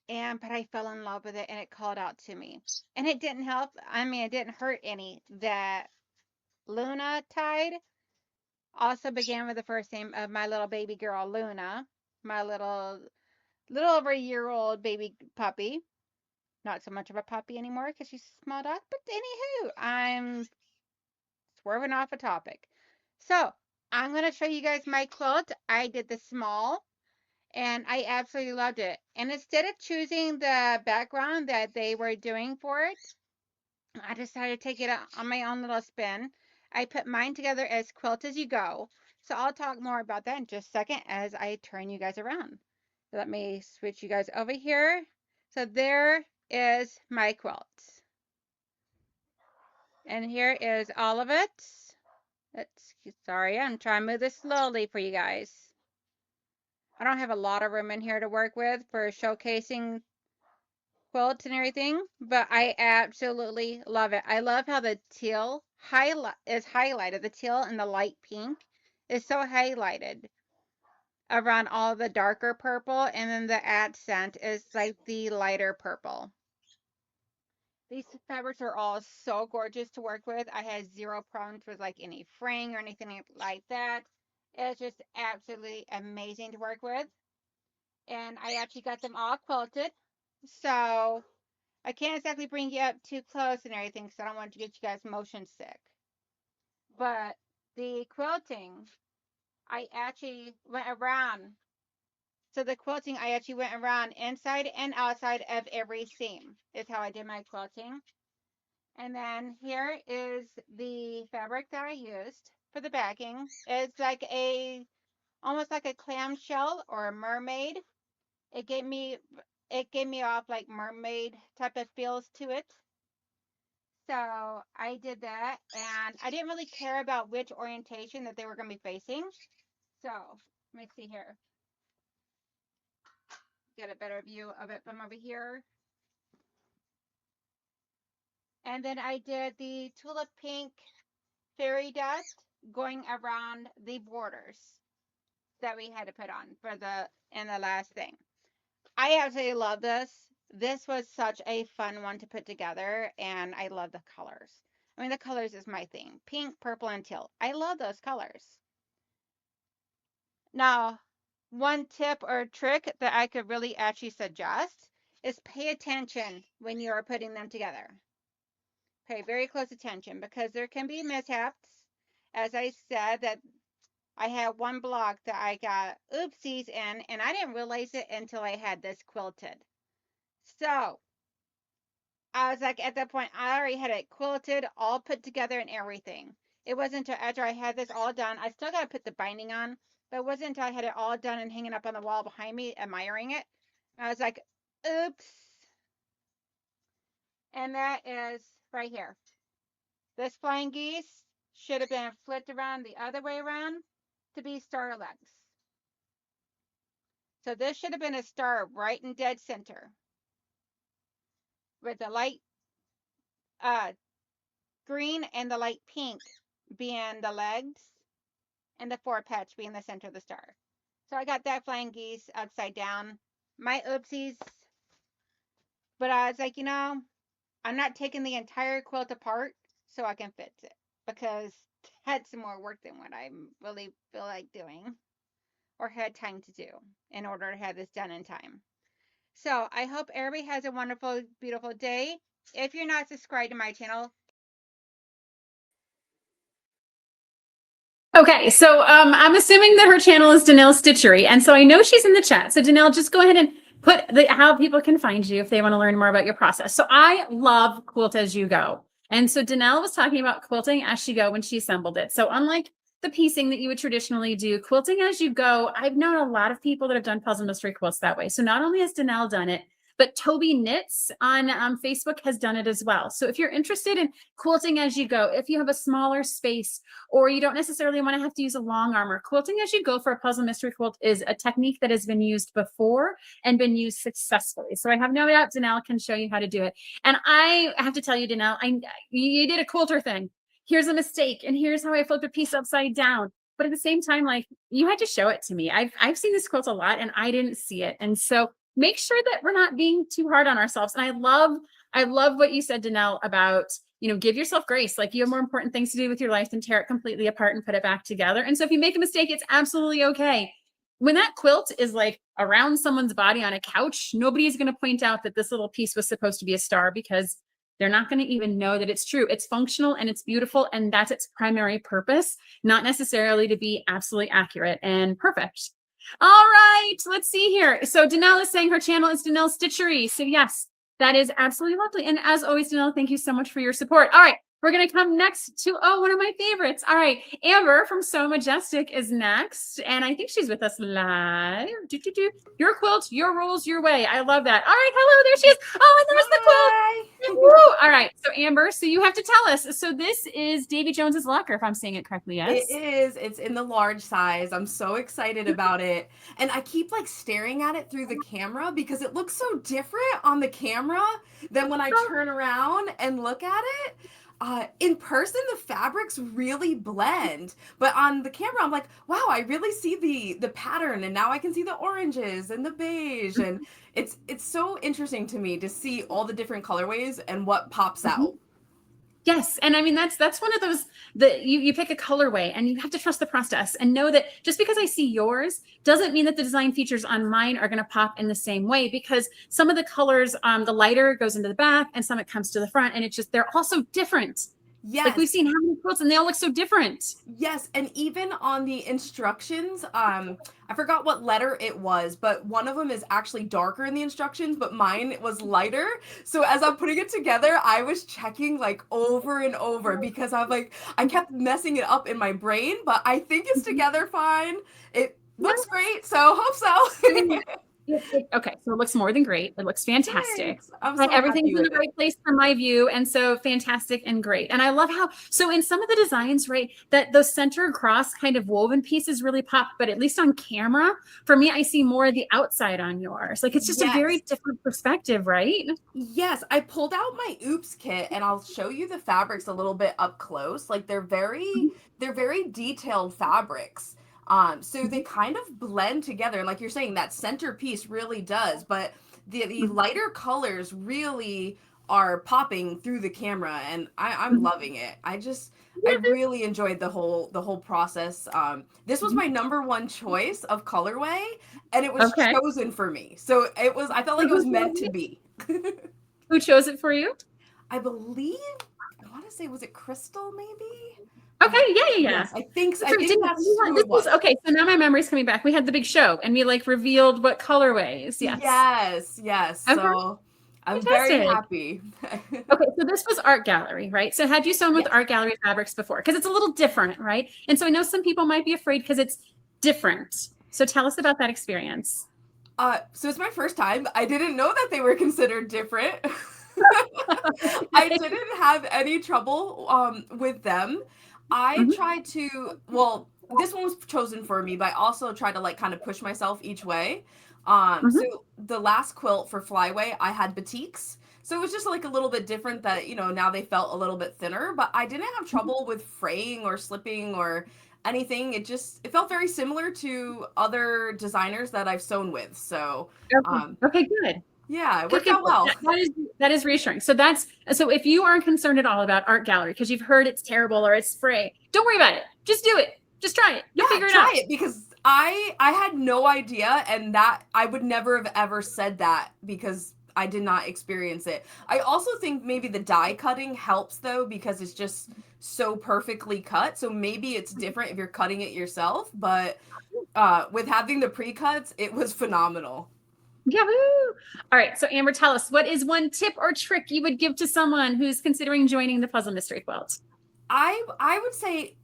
But I fell in love with it, and it called out to me. And it didn't help. I mean, it didn't hurt any that Lunatide also began with the first name of my little baby girl, Luna, my little over a year-old baby puppy. Not so much of a puppy anymore because she's a small dog. But anywho, I'm swerving off a topic. So I'm going to show you guys my quilt. I did the small, and I absolutely loved it. And instead of choosing the background that they were doing for it, I decided to take it on my own little spin. I put mine together as Quilt As You Go. So I'll talk more about that in just a second as I turn you guys around. Let me switch you guys over here. So there is my quilt. And here is all of it. Sorry, I'm trying to move this slowly for you guys. I don't have a lot of room in here to work with for showcasing quilts and everything, but I absolutely love it. I love how the teal is highlighted. The teal and the light pink is so highlighted around all the darker purple, and then the accent is like the lighter purple. These fabrics are all so gorgeous to work with. I had 0 problems with like any fraying or anything like that. It's just absolutely amazing to work with. And I actually got them all quilted. So I can't exactly bring you up too close and everything because I don't want to get you guys motion sick. But the quilting, I actually went around. So the quilting, I actually went around inside and outside of every seam is how I did my quilting. And then here is the fabric that I used for the backing. It's like almost like a clamshell or a mermaid. It gave me off like mermaid type of feels to it. So I did that, and I didn't really care about which orientation that they were going to be facing. So let me see here. Get a better view of it from over here. And then I did the tulip pink fairy dust going around the borders. that we had to put on for in the last thing. I absolutely love this. This was such a fun one to put together, and I love the colors. I mean, the colors is my thing. Pink, purple, and teal. I love those colors. Now, one tip or trick that I could really actually suggest is pay attention when you are putting them together. Pay very close attention because there can be mishaps. As I said, that I had one block that I got oopsies in, and I didn't realize it until I had this quilted. So I was like, at that point, I already had it quilted, all put together and everything. It wasn't until after I had this all done. I still got to put the binding on, but it wasn't until I had it all done and hanging up on the wall behind me, admiring it. I was like, oops. And that is right here. This flying geese should have been flipped around the other way around to be star legs. So this should have been a star right in dead center, with the light green and the light pink being the legs and the forepatch being the center of the star. So I got that flying geese upside down. My oopsies. But I was like, I'm not taking the entire quilt apart so I can fix it, because that's more work than what I really feel like doing or had time to do in order to have this done in time. So I hope everybody has a wonderful, beautiful day. If you're not subscribed to my channel. Okay, so I'm assuming that her channel is Danelle Stitchery, and so I know she's in the chat. So Danelle, just go ahead and put how people can find you if they want to learn more about your process. So I love Quilt As You Go. And so Danelle was talking about quilting as she go when she assembled it. So unlike the piecing that you would traditionally do, quilting as you go, I've known a lot of people that have done puzzle mystery quilts that way. So not only has Danelle done it, but Toby Knits on Facebook has done it as well. So if you're interested in quilting as you go, if you have a smaller space or you don't necessarily want to have to use a long armor, quilting as you go for a puzzle mystery quilt is a technique that has been used before and been used successfully. So I have no doubt Danelle can show you how to do it. And I have to tell you, Danelle, you did a quilter thing. Here's a mistake, and here's how I flipped a piece upside down. But at the same time, like, you had to show it to me. I've seen this quilt a lot, and I didn't see it. And so make sure that we're not being too hard on ourselves. And I love what you said, Danelle, about, give yourself grace. Like, you have more important things to do with your life than tear it completely apart and put it back together. And so if you make a mistake, it's absolutely okay. When that quilt is like around someone's body on a couch, nobody's going to point out that this little piece was supposed to be a star, because they're not going to even know that it's true. It's functional and it's beautiful, and that's its primary purpose, not necessarily to be absolutely accurate and perfect. All right, let's see here. So Danelle is saying her channel is Danelle Stitchery. So yes, that is absolutely lovely. And as always, Danelle, thank you so much for your support. All right, we're going to come next to, one of my favorites. All right, Amber from So Majestic is next. And I think she's with us live. Your quilt, your rules, your way. I love that. All right, hello, there she is. Oh, and there's the quilt. Woo. All right, so Amber, so you have to tell us. So this is Davy Jones's locker, if I'm saying it correctly, yes? It is. It's in the large size. I'm so excited about it. And I keep like staring at it through the camera because it looks so different on the camera than when I turn around and look at it. In person, the fabrics really blend, but on the camera, I'm like, wow, I really see the pattern, and now I can see the oranges and the beige, and it's so interesting to me to see all the different colorways and what pops out. Yes. And I mean, that's one of those that you pick a colorway and you have to trust the process and know that just because I see yours doesn't mean that the design features on mine are going to pop in the same way, because some of the colors, the lighter goes into the back and some it comes to the front, and it's just, they're also different. Yes. Like, we've seen how many quilts and they all look so different. Yes. And even on the instructions, I forgot what letter it was, but one of them is actually darker in the instructions, but mine was lighter. So as I'm putting it together, I was checking like over and over because I'm like, I kept messing it up in my brain, but I think it's together fine. It looks great. So hope so. Okay, so it looks more than great. It looks fantastic. Everything's in the right place from my view, and so fantastic and great. And I love how, so in some of the designs, right, that those center across kind of woven pieces really pop, but at least on camera, for me, I see more of the outside on yours. Like, it's just a very different perspective, right? Yes, I pulled out my Oops kit, and I'll show you the fabrics a little bit up close. Like, they're very detailed fabrics. So they kind of blend together. Like you're saying, that centerpiece really does, but the lighter colors really are popping through the camera, and I'm loving it. I really enjoyed the whole process. This was my number one choice of colorway, and it was Okay. chosen for me. So I felt like it was meant to be. Who chose it for you? I believe, I want to say, was it Crystal maybe? Okay, yeah. Yes, I think so. I think Didn't- that's we had- who this it was. okay, so now my memory's coming back. We had the big show and we like revealed what colorways. Yes. Yes. Okay. So I'm very Fantastic. happy. Okay, so this was art gallery, right? So had you sewn with art gallery fabrics before? Because it's a little different, right? And so I know some people might be afraid because it's different. So tell us about that experience. So it's my first time. I didn't know that they were considered different. I didn't have any trouble with them. I tried to, well, this one was chosen for me, but I also tried to like kind of push myself each way. So the last quilt for Flyway, I had batiks. So it was just like a little bit different that, you know, now they felt a little bit thinner, but I didn't have trouble with fraying or slipping or anything. It felt very similar to other designers that I've sewn with. So, okay, good. Yeah, it worked out well. That is reassuring. So if you aren't concerned at all about art gallery because you've heard it's terrible or it's fray, don't worry about it. Just do it. Just try it. You'll figure it out. Try it, because I had no idea, and that I would never have ever said that because I did not experience it. I also think maybe the die cutting helps though, because it's just so perfectly cut. So maybe it's different if you're cutting it yourself, but with having the pre-cuts, it was phenomenal. Yahoo! All right, so Amber, tell us, what is one tip or trick you would give to someone who's considering joining the Puzzle Mystery Quilt? I would say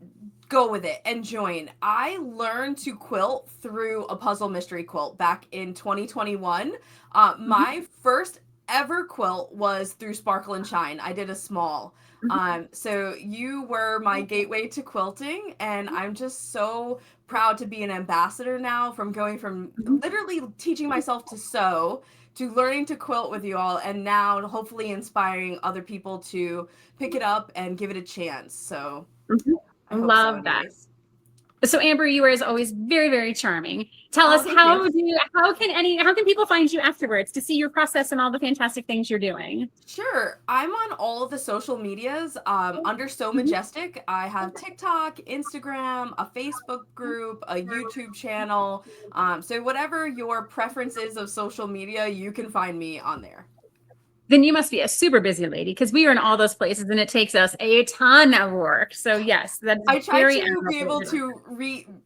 go with it and join. I learned to quilt through a Puzzle Mystery Quilt back in 2021. My first ever quilt was through Sparkle and Shine. I did a small. So you were my gateway to quilting, and I'm just so proud to be an ambassador now, from going from literally teaching myself to sew to learning to quilt with you all, and now hopefully inspiring other people to pick it up and give it a chance. So I love that. So Amber, you are as always very, very charming. Tell us, how can people find you afterwards to see your process and all the fantastic things you're doing? Sure. I'm on all of the social medias under So Majestic. I have TikTok, Instagram, a Facebook group, a YouTube channel. So whatever your preference is of social media, you can find me on there. Then you must be a super busy lady, because we are in all those places and it takes us a ton of work. So yes, that's I try to be able to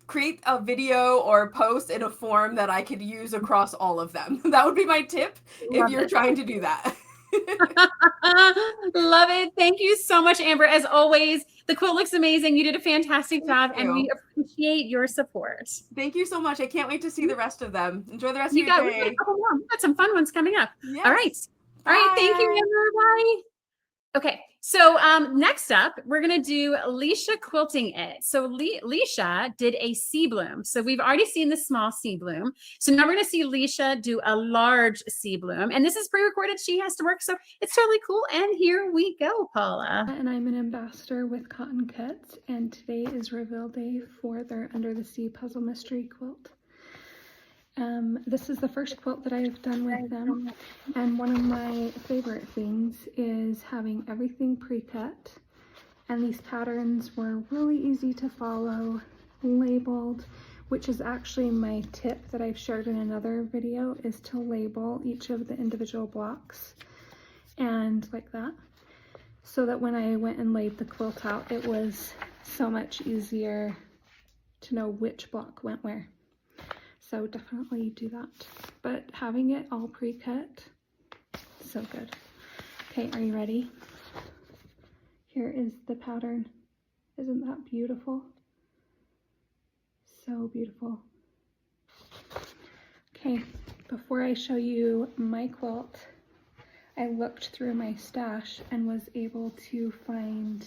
create a video or post in a form that I could use across all of them. That would be my tip if you're trying to do that. Love it. Thank you so much, Amber. As always, the quilt looks amazing. You did a fantastic job, and we appreciate your support. Thank you so much. I can't wait to see the rest of them. Enjoy the rest of your day. We've got some fun ones coming up. Yes. All right. All right, thank you, Amber. Bye. Okay, so next up, we're going to do Leisha quilting it. So Leisha did a Seabloom. So we've already seen the small Seabloom. So now we're going to see Leisha do a large Seabloom. And this is pre-recorded. She has to work, so it's totally cool. And here we go, Paula. And I'm an ambassador with Cotton Cuts, and today is reveal day for their Under the Sea Puzzle Mystery Quilt. This is the first quilt that I've done with them, and one of my favorite things is having everything pre-cut, and these patterns were really easy to follow, labeled, which is actually my tip that I've shared in another video, is to label each of the individual blocks, and like that, so that when I went and laid the quilt out, it was so much easier to know which block went where. So definitely do that. But having it all pre-cut, so good. Okay, are you ready? Here is the pattern. Isn't that beautiful? So beautiful. Okay, before I show you my quilt, I looked through my stash and was able to find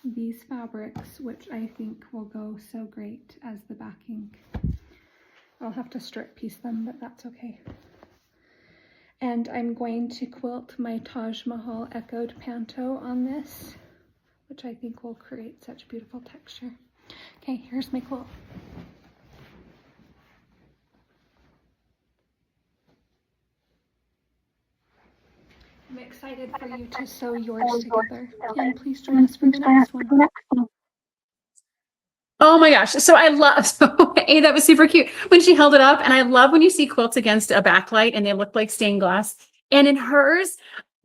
these fabrics, which I think will go so great as the backing. I'll have to strip piece them, but that's okay. And I'm going to quilt my Taj Mahal Echoed Panto on this, which I think will create such beautiful texture. Okay, here's my quilt. I'm excited for you to sew yours together. And please join us for the next one. Oh my gosh. So I love, so hey, that was super cute when she held it up. And I love when you see quilts against a backlight and they look like stained glass. And in hers,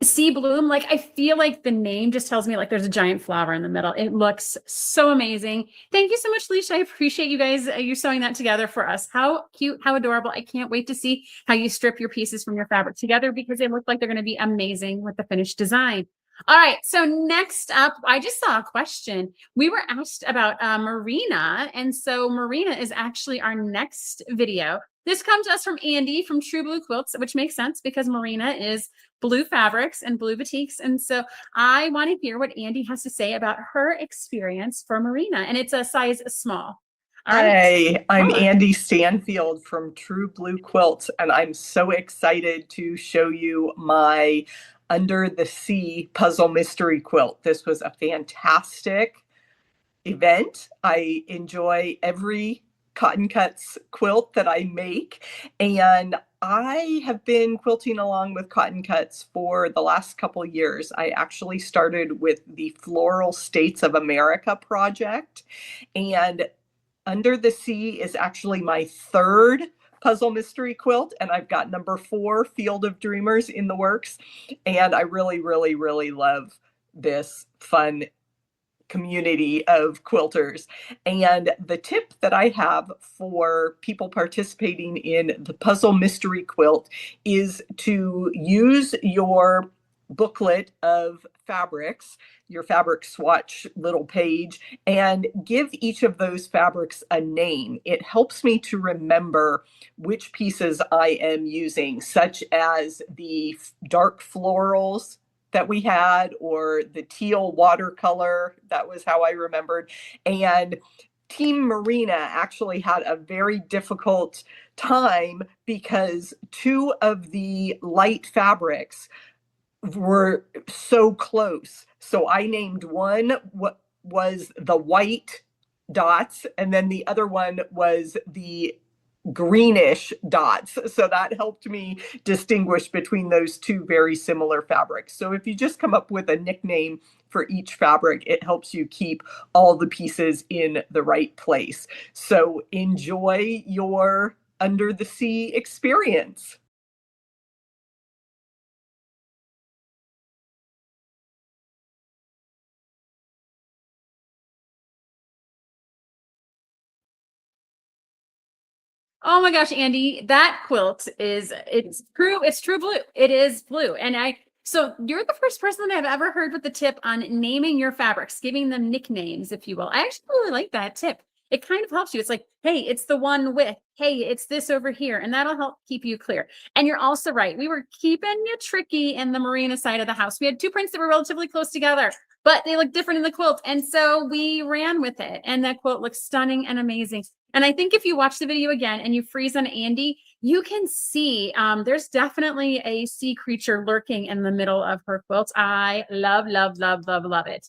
Seabloom, like I feel like the name just tells me like there's a giant flower in the middle. It looks so amazing. Thank you so much, Leisha. I appreciate you guys, you sewing that together for us. How cute, how adorable. I can't wait to see how you strip your pieces from your fabric together because they look like they're going to be amazing with the finished design. All right, so next up, I just saw a question. We were asked about Marina, and so Marina is actually our next video. This comes to us from Andy from True Blue Quilts, which makes sense because Marina is blue fabrics and blue batiks. And so I want to hear what Andy has to say about her experience for Marina, and it's a size small. All right. Hi, I'm Andy Stanfield from True Blue Quilts, and I'm so excited to show you my Under the Sea puzzle mystery quilt. This was a fantastic event. I enjoy every Cotton Cuts quilt that I make, and I have been quilting along with Cotton Cuts for the last couple years. I actually started with the Floral States of America project, and Under the Sea is actually my third puzzle mystery quilt, and I've got number 4, Field of Dreamers, in the works. And I really, really, really love this fun community of quilters. And the tip that I have for people participating in the puzzle mystery quilt is to use your booklet of fabrics, your fabric swatch little page, and give each of those fabrics a name. It helps me to remember which pieces I am using, such as the dark florals that we had, or the teal watercolor. That was how I remembered. And Team Marina actually had a very difficult time because 2 of the light fabrics were so close. So I named one what was the white dots, and then the other one was the greenish dots. So that helped me distinguish between those 2 very similar fabrics. So if you just come up with a nickname for each fabric, it helps you keep all the pieces in the right place. So enjoy your Under the Sea experience. Oh my gosh, Andy, that quilt it's true blue. It is blue. And so you're the first person that I've ever heard with the tip on naming your fabrics, giving them nicknames, if you will. I actually really like that tip. It kind of helps you. It's like, hey, it's the one with, hey, it's this over here. And that'll help keep you clear. And you're also right. We were keeping you tricky in the Marina side of the house. We had 2 prints that were relatively close together, but they look different in the quilt. And so we ran with it. And that quilt looks stunning and amazing. And I think if you watch the video again and you freeze on Andy, you can see there's definitely a sea creature lurking in the middle of her quilt. I love, love, love, love, love it.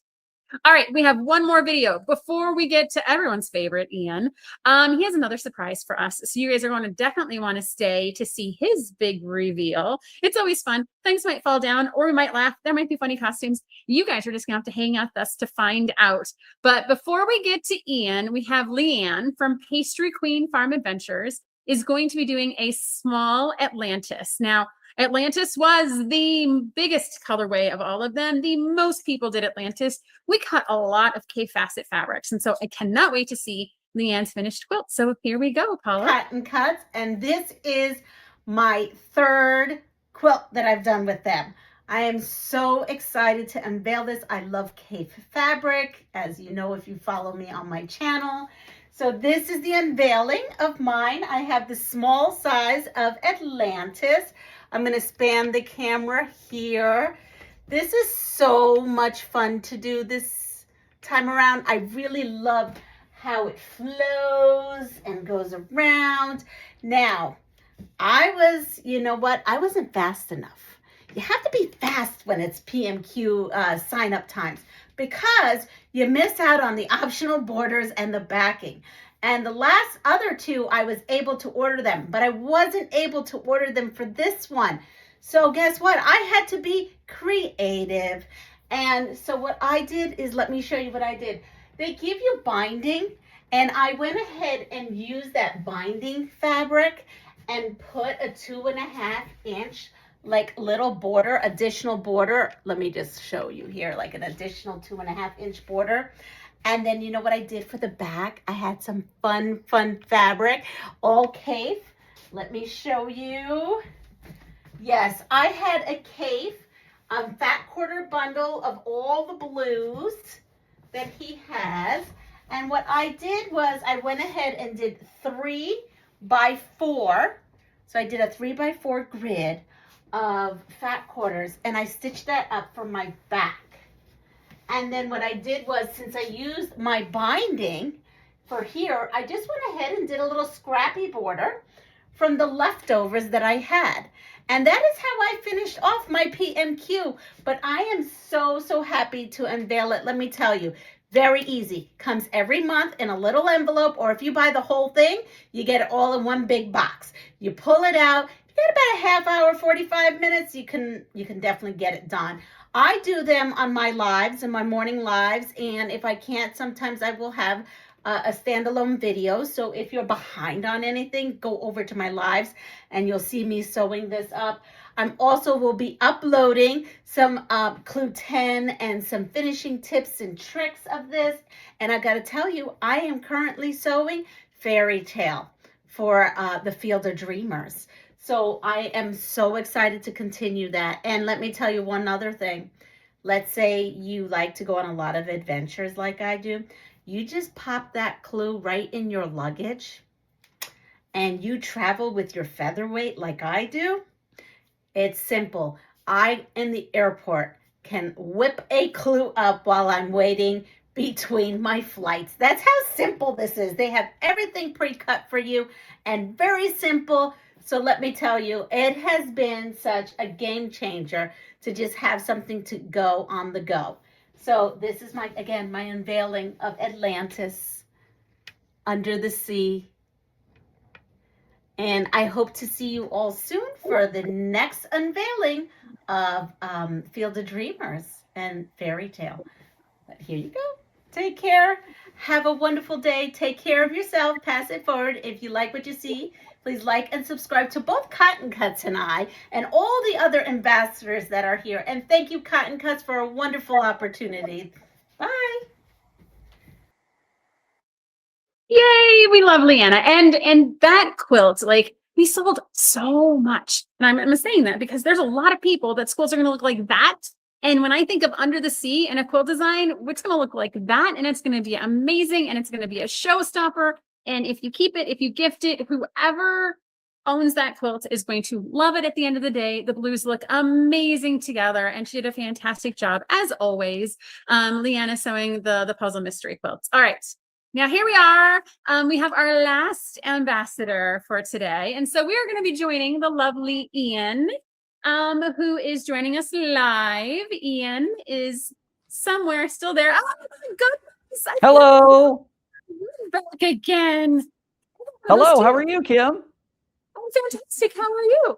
All right, we have one more video before we get to everyone's favorite, Ian. He has another surprise for us. So you guys are going to definitely want to stay to see his big reveal. It's always fun. Things might fall down or we might laugh. There might be funny costumes. You guys are just going to have to hang out with us to find out. But before we get to Ian, we have Leanne from Pastry Queen Farm Adventures is going to be doing a small Atlantis. Now, Atlantis was the biggest colorway of all of them. The most people did Atlantis. We cut a lot of K-facet fabrics. And so I cannot wait to see Leanne's finished quilt. So here we go, Paula. Cotton Cuts. And this is my 3rd quilt that I've done with them. I am so excited to unveil this. I love K-fabric, as you know if you follow me on my channel. So this is the unveiling of mine. I have the small size of Atlantis. I'm going to span the camera here. This is so much fun to do this time around. I really love how it flows and goes around. Now, you know what? I wasn't fast enough. You have to be fast when it's PMQ sign up times because you miss out on the optional borders and the backing. And the last other 2, I was able to order them, but I wasn't able to order them for this one. So guess what? I had to be creative. And so what I did is, let me show you what I did. They give you binding, and I went ahead and used that binding fabric and put a 2.5 inch like little border, additional border. Let me just show you here, like an additional 2.5 inch border. And then you know what I did for the back? I had some fun fabric, all cape. Let me show you. Yes, I had a cape, fat quarter bundle of all the blues that he has. And what I did was I went ahead and did 3x4. So I did a 3x4 grid of fat quarters, and I stitched that up for my back. And then what I did was, since I used my binding for here, I just went ahead and did a little scrappy border from the leftovers that I had. And that is how I finished off my PMQ. But I am so happy to unveil it. Let me tell you, very easy. Comes every month in a little envelope, or if you buy the whole thing, you get it all in one big box. You pull it out, you get about a half hour, 45 minutes, you can definitely get it done. I do them on my lives, and my morning lives, and if I can't, sometimes I will have a standalone video. So if you're behind on anything, go over to my lives and you'll see me sewing this up. I'm also will be uploading some Clue 10 and some finishing tips and tricks of this. And I got to tell you, I am currently sewing Fairy Tale for the Field of Dreamers. So I am so excited to continue that. And let me tell you one other thing. Let's say you like to go on a lot of adventures like I do. You just pop that clue right in your luggage and you travel with your featherweight like I do. It's simple. I, in the airport, can whip a clue up while I'm waiting between my flights. That's how simple this is. They have everything pre-cut for you and very simple. So let me tell you, it has been such a game changer to just have something to go on the go. So this is again, my unveiling of Atlantis, Under the Sea. And I hope to see you all soon for the next unveiling of Field of Dreamers and Fairy Tale. But here you go. Take care. Have a wonderful day. Take care of yourself. Pass it forward. If you like what you see, please like and subscribe to both Cotton Cuts and I and all the other ambassadors that are here. And thank you, Cotton Cuts, for a wonderful opportunity. Bye. Yay, we love Leanna. And that quilt, like, we sold so much. And I'm saying that because there's a lot of people that quilts are going to look like that. And when I think of Under the Sea and a quilt design, it's going to look like that. And it's going to be amazing. And it's going to be a showstopper. And if you keep it, if you gift it, whoever owns that quilt is going to love it at the end of the day. The blues look amazing together. And she did a fantastic job, as always. Leanna sewing the puzzle mystery quilts. All right. Now here we are. We have our last ambassador for today. And so we are going to be joining the lovely Ian, who is joining us live. Ian is somewhere still there. Oh my goodness. Hello. Back again. Hello, how are you, Kim? I'm fantastic. How are you?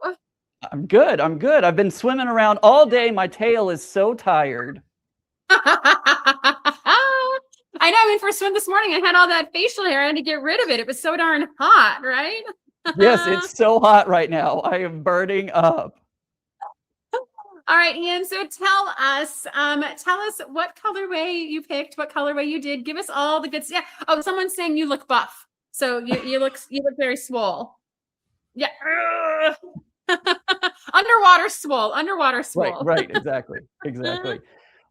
I'm good. I'm good. I've been swimming around all day. My tail is so tired. I know. I mean, for a swim this morning, I had all that facial hair. I had to get rid of it. It was so darn hot, right? Yes, it's so hot right now. I am burning up. All right, Ian. So tell us what colorway you picked, what colorway you did. Give us all the good stuff. Yeah. Oh, someone's saying you look buff. So you look very swole. Yeah. Underwater swole. Right. Exactly.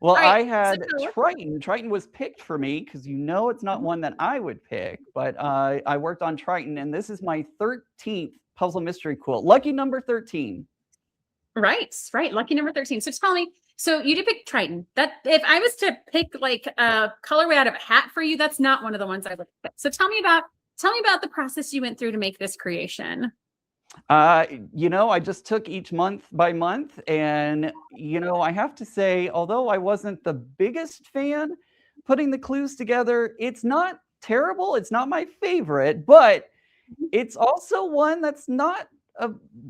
Well, right, I had so Triton. Triton was picked for me because it's not one that I would pick, but I worked on Triton, and this is my 13th puzzle mystery quilt. Lucky number 13. Right. Lucky number 13. So tell me, so you did pick Triton. That if I was to pick like a colorway out of a hat for you, that's not one of the ones I would pick. So tell me about the process you went through to make this creation. I just took each month by month, and I have to say, although I wasn't the biggest fan putting the clues together, it's not terrible. It's not my favorite, but it's also one that's not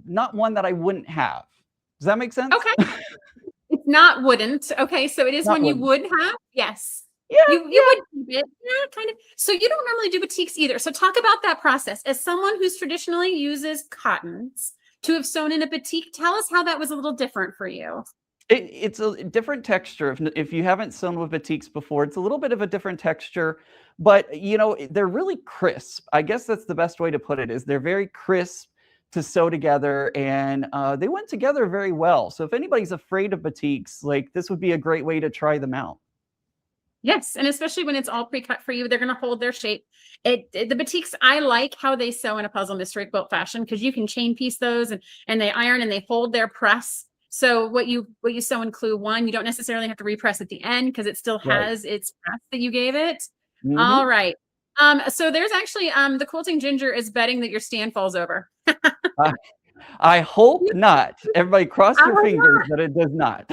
one that I wouldn't have. Does that make sense? Okay. It's not wouldn't. Okay, so it is Not one you wouldn't. would have. Yes. Yeah, You would keep it. Yeah, kind of. So you don't normally do batiks either. So talk about that process. As someone who's traditionally uses cottons to have sewn in a batik, tell us how that was a little different for you. It's a different texture. If you haven't sewn with batiks before, it's a little bit of a different texture, but you know, they're really crisp. I guess that's the best way to put it, is they're very crisp to sew together, and they went together very well. So if anybody's afraid of batiks, like, this would be a great way to try them out. Yes, and especially when it's all pre-cut for you, they're going to hold their shape. The batiks, I like how they sew in a puzzle mystery quilt fashion, because you can chain piece those, and they iron and they hold their press. So what you sew in clue 1, you don't necessarily have to repress at the end, because it still has its press that you gave it. All right. So there's actually the Quilting Ginger is betting that your stand falls over. I hope not. Everybody cross your fingers that it does not.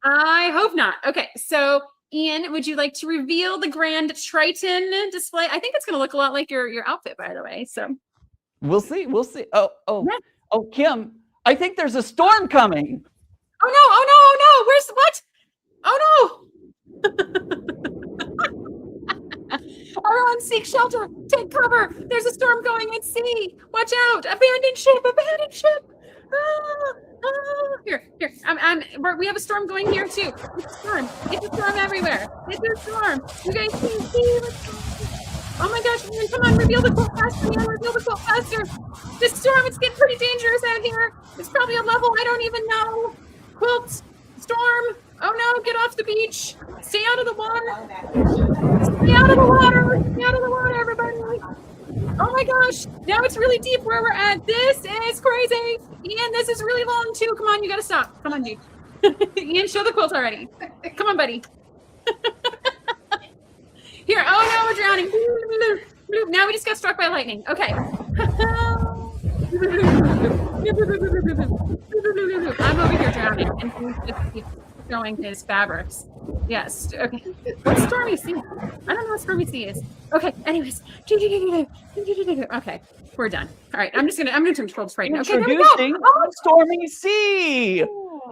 I hope not. Okay, so Ian, would you like to reveal the grand Triton display? I think it's going to look a lot like your outfit, by the way. So we'll see. We'll see. Oh, Kim, I think there's a storm coming. Oh no! Oh no! Oh no! Where's what? Oh no! Everyone, seek shelter. Take cover. There's a storm going at sea. Watch out! Abandoned ship! Abandoned ship! Here. We have a storm going here too. It's a storm. It's a storm everywhere. It's a storm. You guys can see. Oh my gosh! Ian, come on, reveal the quilt faster. Ian, reveal the quilt faster. This storm, it's getting pretty dangerous out here. It's probably a level I don't even know. Quilt, storm. Oh no! Get off the beach. Stay out of the water. Stay out of the water. Stay out of the water, everybody. Oh my gosh, now it's really deep where we're at. This is crazy. Ian, this is really long too. Come on, you gotta stop. Come on, dude. Ian, show the quilt already. Come on, buddy. Here, oh no, we're drowning. Now we just got struck by lightning. Okay. I'm over here drowning, and he's just keeps showing his fabrics. Yes. Okay. What's Stormy Sea? I don't know what Stormy Sea is. Okay. Anyways. Okay. We're done. All right. I'm gonna turn to quilts right now. Okay. Here we go. Stormy Sea.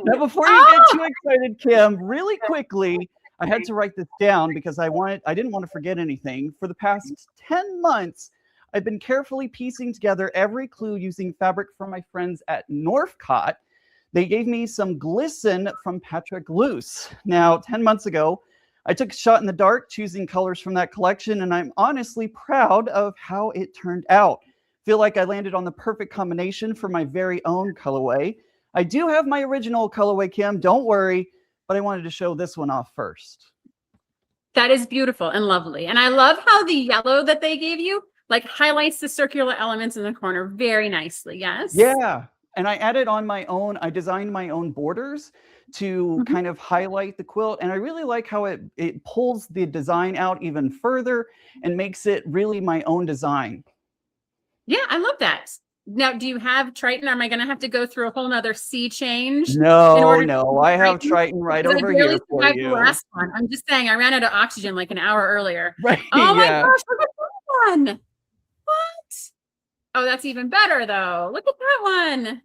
Now, before you get too excited, Kim, really quickly, I had to write this down because I didn't want to forget anything. For the past 10 months, I've been carefully piecing together every clue using fabric from my friends at Northcott. They gave me some glisten from Patrick Luce. Now, 10 months ago, I took a shot in the dark choosing colors from that collection, and I'm honestly proud of how it turned out. Feel like I landed on the perfect combination for my very own colorway. I do have my original colorway, Kim, don't worry, but I wanted to show this one off first. That is beautiful and lovely. And I love how the yellow that they gave you like highlights the circular elements in the corner very nicely. Yes. Yeah. And I added on my own, I designed my own borders to kind of highlight the quilt. And I really like how it pulls the design out even further and makes it really my own design. Yeah, I love that. Now, do you have Triton? Am I going to have to go through a whole nother sea change? No, I have Triton right over here for you. The last one. I'm just saying, I ran out of oxygen like an hour earlier. Right. Oh my gosh, look at that one. What? Oh, that's even better though. Look at that one.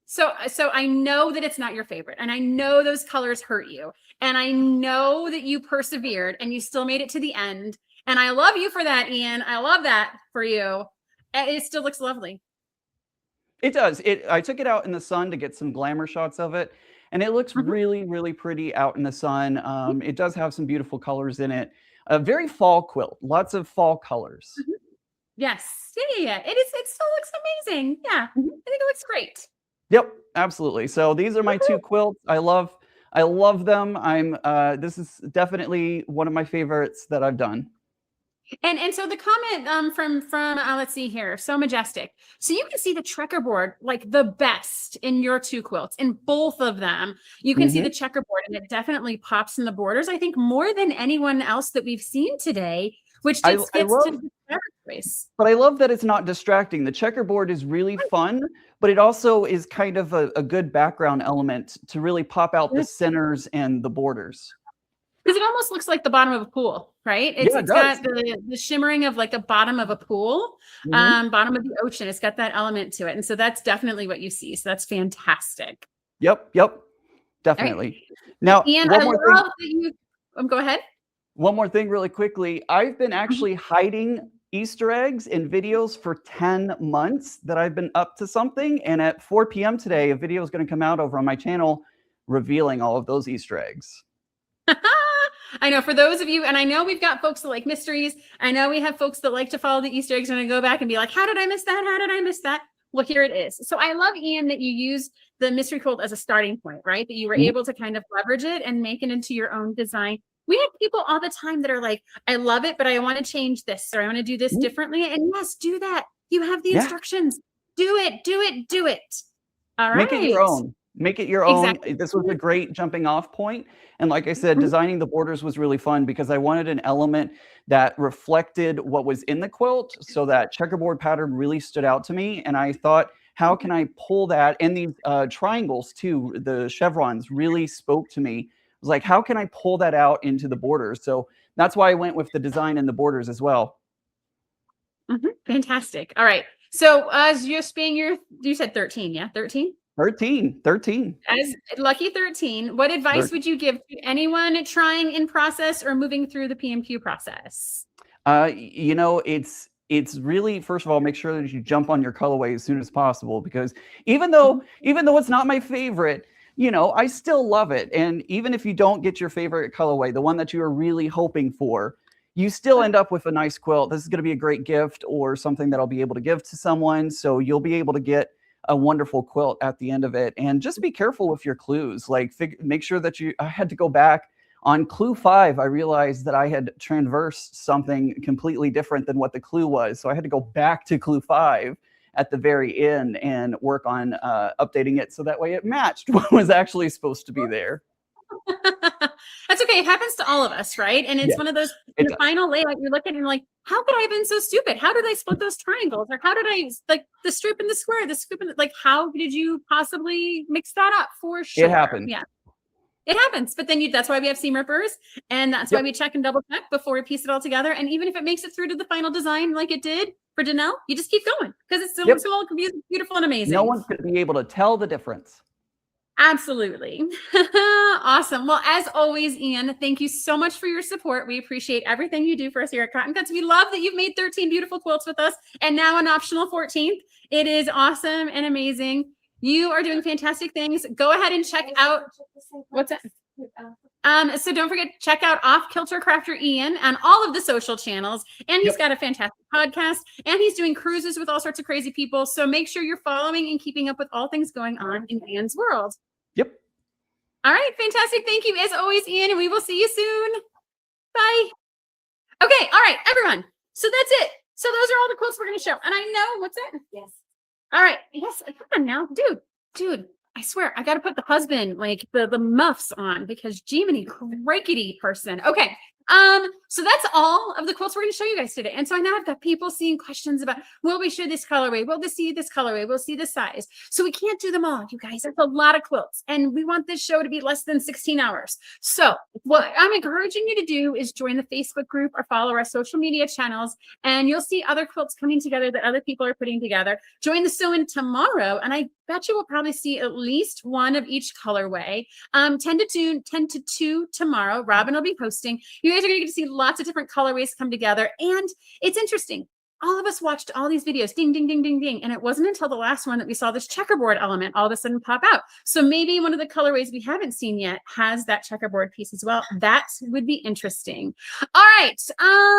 So I know that it's not your favorite, and I know those colors hurt you, and I know that you persevered and you still made it to the end. And I love you for that, Ian. I love that for you. It still looks lovely. It does. I took it out in the sun to get some glamour shots of it, and it looks really, really pretty out in the sun. It does have some beautiful colors in it. A very fall quilt, lots of fall colors. Yes. Yeah. It still looks amazing. Yeah. I think it looks great. Yep, absolutely. So these are my two quilts. I love them. This is definitely one of my favorites that I've done. And so the comment from let's see here, so Majestic. So you can see the checkerboard like the best in your two quilts. In both of them, you can see the checkerboard, and it definitely pops in the borders. I think more than anyone else that we've seen today, which just gets to the fabric choice. But I love that it's not distracting. The checkerboard is really fun, but it also is kind of a good background element to really pop out the centers and the borders. because it almost looks like the bottom of a pool, right? Yeah, it It's got does. the shimmering of like the bottom of a pool, Mhm. bottom of the ocean. It's got that element to it. And so that's definitely what you see. So that's fantastic. Yep, All right. definitely. Now, Ian, I one more thing. love that you go ahead. One more thing really quickly. I've been actually hiding Easter eggs in videos for 10 months that I've been up to something. And at 4 p.m. today, a video is going to come out over on my channel revealing all of those Easter eggs. I know for those of you, and I know we've got folks that like mysteries. I know we have folks that like to follow the Easter eggs and go back and be like, how did I miss that? How did I miss that? Well, here it is. So I love, Ian, that you use the mystery quilt as a starting point, right? That you were able to kind of leverage it and make it into your own design. We have people all the time that are like, I love it, but I want to change this, or I want to do this differently. And yes, do that. You have the instructions. Do it, do it, do it. All right. Make it your own. Make it your own. Exactly. This was a great jumping off point. And like I said, designing the borders was really fun because I wanted an element that reflected what was in the quilt. So that checkerboard pattern really stood out to me. And I thought, how can I pull that? And these triangles too, the chevrons really spoke to me. I was like, how can I pull that out into the borders? So that's why I went with the design and the borders as well. Fantastic. All right. So as just being you said 13, yeah? 13? 13. As lucky 13, what advice would you give to anyone trying in process or moving through the PMQ process? You know, it's really, first of all, make sure that you jump on your colorway as soon as possible, because even though it's not my favorite, you know, I still love it. And even if you don't get your favorite colorway, the one that you are really hoping for, you still end up with a nice quilt. This is going to be a great gift or something that I'll be able to give to someone. So you'll be able to get a wonderful quilt at the end of it. And just be careful with your clues. Like make sure that I had to go back on clue 5. I realized that I had traversed something completely different than what the clue was. So I had to go back to clue 5 at the very end and work on updating it so that way it matched what was actually supposed to be there. That's okay. It happens to all of us, right? And it's one of those, in the final layout, you're looking and you're like, how could I have been so stupid? How did I split those triangles? Or how did I, like, the strip and the square, the scoop and like, how did you possibly mix that up? For sure. It happened. Yeah. It happens, but then that's why we have seam rippers, and that's why we check and double check before we piece it all together. And even if it makes it through to the final design, like it did for Danelle, you just keep going because it's still all beautiful and amazing. No one's going to be able to tell the difference. Absolutely. Awesome. Well, as always, Ian, thank you so much for your support. We appreciate everything you do for us here at Cotton Cuts. We love that you've made 13 beautiful quilts with us and now an optional 14th. It is awesome and amazing. You are doing fantastic things. Go ahead and check out what's that? So don't forget, check out Off Kilter Crafter Ian on all of the social channels. And he's got a fantastic podcast and he's doing cruises with all sorts of crazy people. So make sure you're following and keeping up with all things going on in Ian's world. Yep. All right. Fantastic. Thank you as always, Ian. And we will see you soon. Bye. Okay. All right, everyone. So that's it. So those are all the quilts we're going to show. And I know what's it? Yes. All right. Yes. Come on now. Dude. I swear, I got to put the husband, like the muffs on because Jiminy crickety person. Okay. So that's all of the quilts we're going to show you guys today. And so I now have got people seeing questions about, will we show this colorway? Will we see this colorway? We'll see the size. So we can't do them all, you guys. That's a lot of quilts. And we want this show to be less than 16 hours. So what I'm encouraging you to do is join the Facebook group or follow our social media channels. And you'll see other quilts coming together that other people are putting together. Join the sew-in tomorrow. And I bet you will probably see at least one of each colorway. 10 to 2 tomorrow. Robin will be posting. You guys are going to get to see lots of different colorways come together. And it's interesting. All of us watched all these videos, ding, ding, ding, ding, ding. And it wasn't until the last one that we saw this checkerboard element all of a sudden pop out. So maybe one of the colorways we haven't seen yet has that checkerboard piece as well. That would be interesting. All right.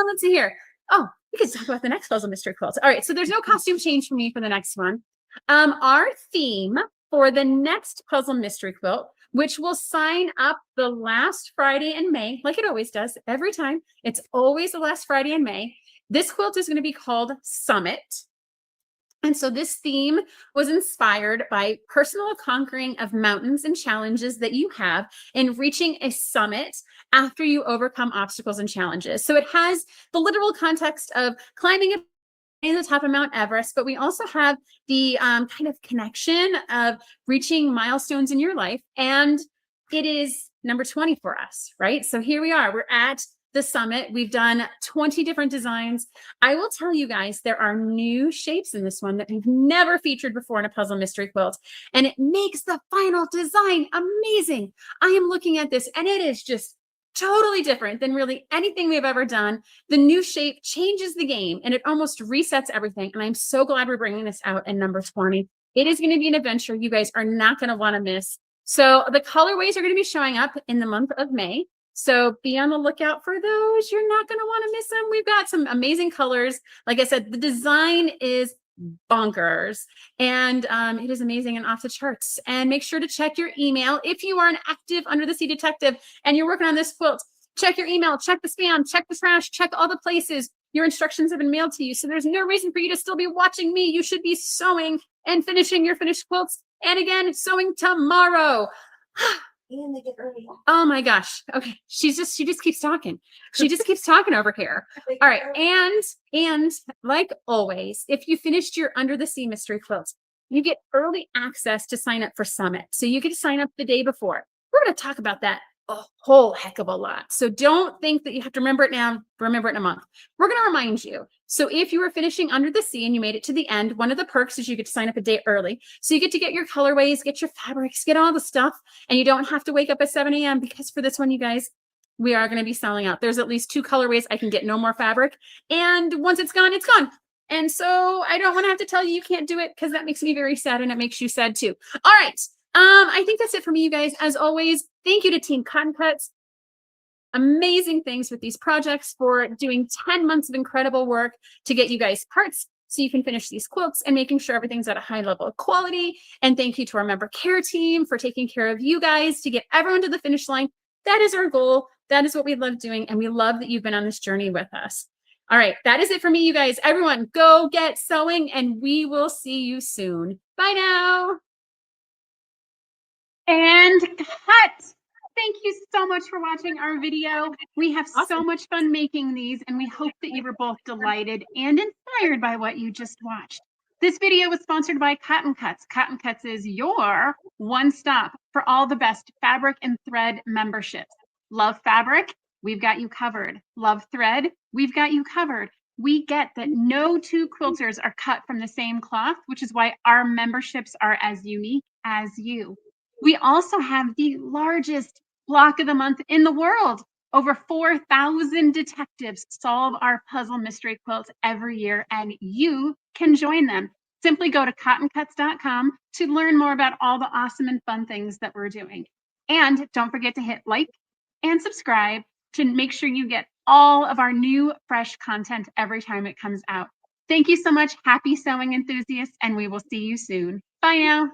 Let's see here. Oh, we could talk about the next puzzle mystery quilt. All right. So there's no costume change for me for the next one. Our theme for the next puzzle mystery quilt, which will sign up the last Friday in May, like it always does every time. It's always the last Friday in May. This quilt is going to be called Summit. And so this theme was inspired by personal conquering of mountains and challenges that you have in reaching a summit after you overcome obstacles and challenges. So it has the literal context of climbing in the top of Mount Everest, but we also have the kind of connection of reaching milestones in your life. And it is number 20 for us, right? So here we are. We're at the summit. We've done 20 different designs. I will tell you guys, there are new shapes in this one that we've never featured before in a puzzle mystery quilt, and it makes the final design amazing. I am looking at this and it is just totally different than really anything we've ever done. The new shape changes the game and it almost resets everything. And I'm so glad we're bringing this out in number 20. It is going to be an adventure you guys are not going to want to miss. So the colorways are going to be showing up in the month of May. So be on the lookout for those. You're not going to want to miss them. We've got some amazing colors. Like I said, the design is bonkers and it is amazing and off the charts. And make sure to check your email. If you are an active Under the Sea detective and you're working on this quilt, check your email, check the spam, check the trash, check all the places your instructions have been mailed to you. So there's no reason for you to still be watching me. You should be sewing and finishing your finished quilts. And again, sewing tomorrow. And they get early. Oh my gosh. Okay. She just keeps talking. She just keeps talking over here. All right. And like always, if you finished your Under the Sea mystery quilts, you get early access to sign up for Summit. So you get to sign up the day before. We're going to talk about that a whole heck of a lot. So don't think that you have to remember it now, remember it in a month. We're going to remind you. So if you were finishing Under the Sea and you made it to the end, one of the perks is you get to sign up a day early. So you get to get your colorways, get your fabrics, get all the stuff, and you don't have to wake up at 7 a.m. because for this one, you guys, we are going to be selling out. There's at least 2 colorways. I can get no more fabric. And once it's gone, it's gone. And so I don't want to have to tell you can't do it because that makes me very sad and it makes you sad too. All right. I think that's it for me, you guys. As always, thank you to Team Cotton Cuts. Amazing things with these projects for doing 10 months of incredible work to get you guys parts so you can finish these quilts and making sure everything's at a high level of quality. And thank you to our member care team for taking care of you guys to get everyone to the finish line. That is our goal. That is what we love doing. And we love that you've been on this journey with us. All right, that is it for me, you guys. Everyone, go get sewing and we will see you soon. Bye now. And cut. Thank you so much for watching our video. We have so much fun making these, and we hope that you were both delighted and inspired by what you just watched. This video was sponsored by Cotton Cuts. Cotton Cuts is your one stop for all the best fabric and thread memberships. Love fabric? We've got you covered. Love thread? We've got you covered. We get that no 2 quilters are cut from the same cloth, which is why our memberships are as unique as you. We also have the largest block of the month in the world. Over 4,000 detectives solve our puzzle mystery quilts every year, and you can join them. Simply go to cottoncuts.com to learn more about all the awesome and fun things that we're doing. And don't forget to hit like and subscribe to make sure you get all of our new, fresh content every time it comes out. Thank you so much. Happy sewing enthusiasts, and we will see you soon. Bye now.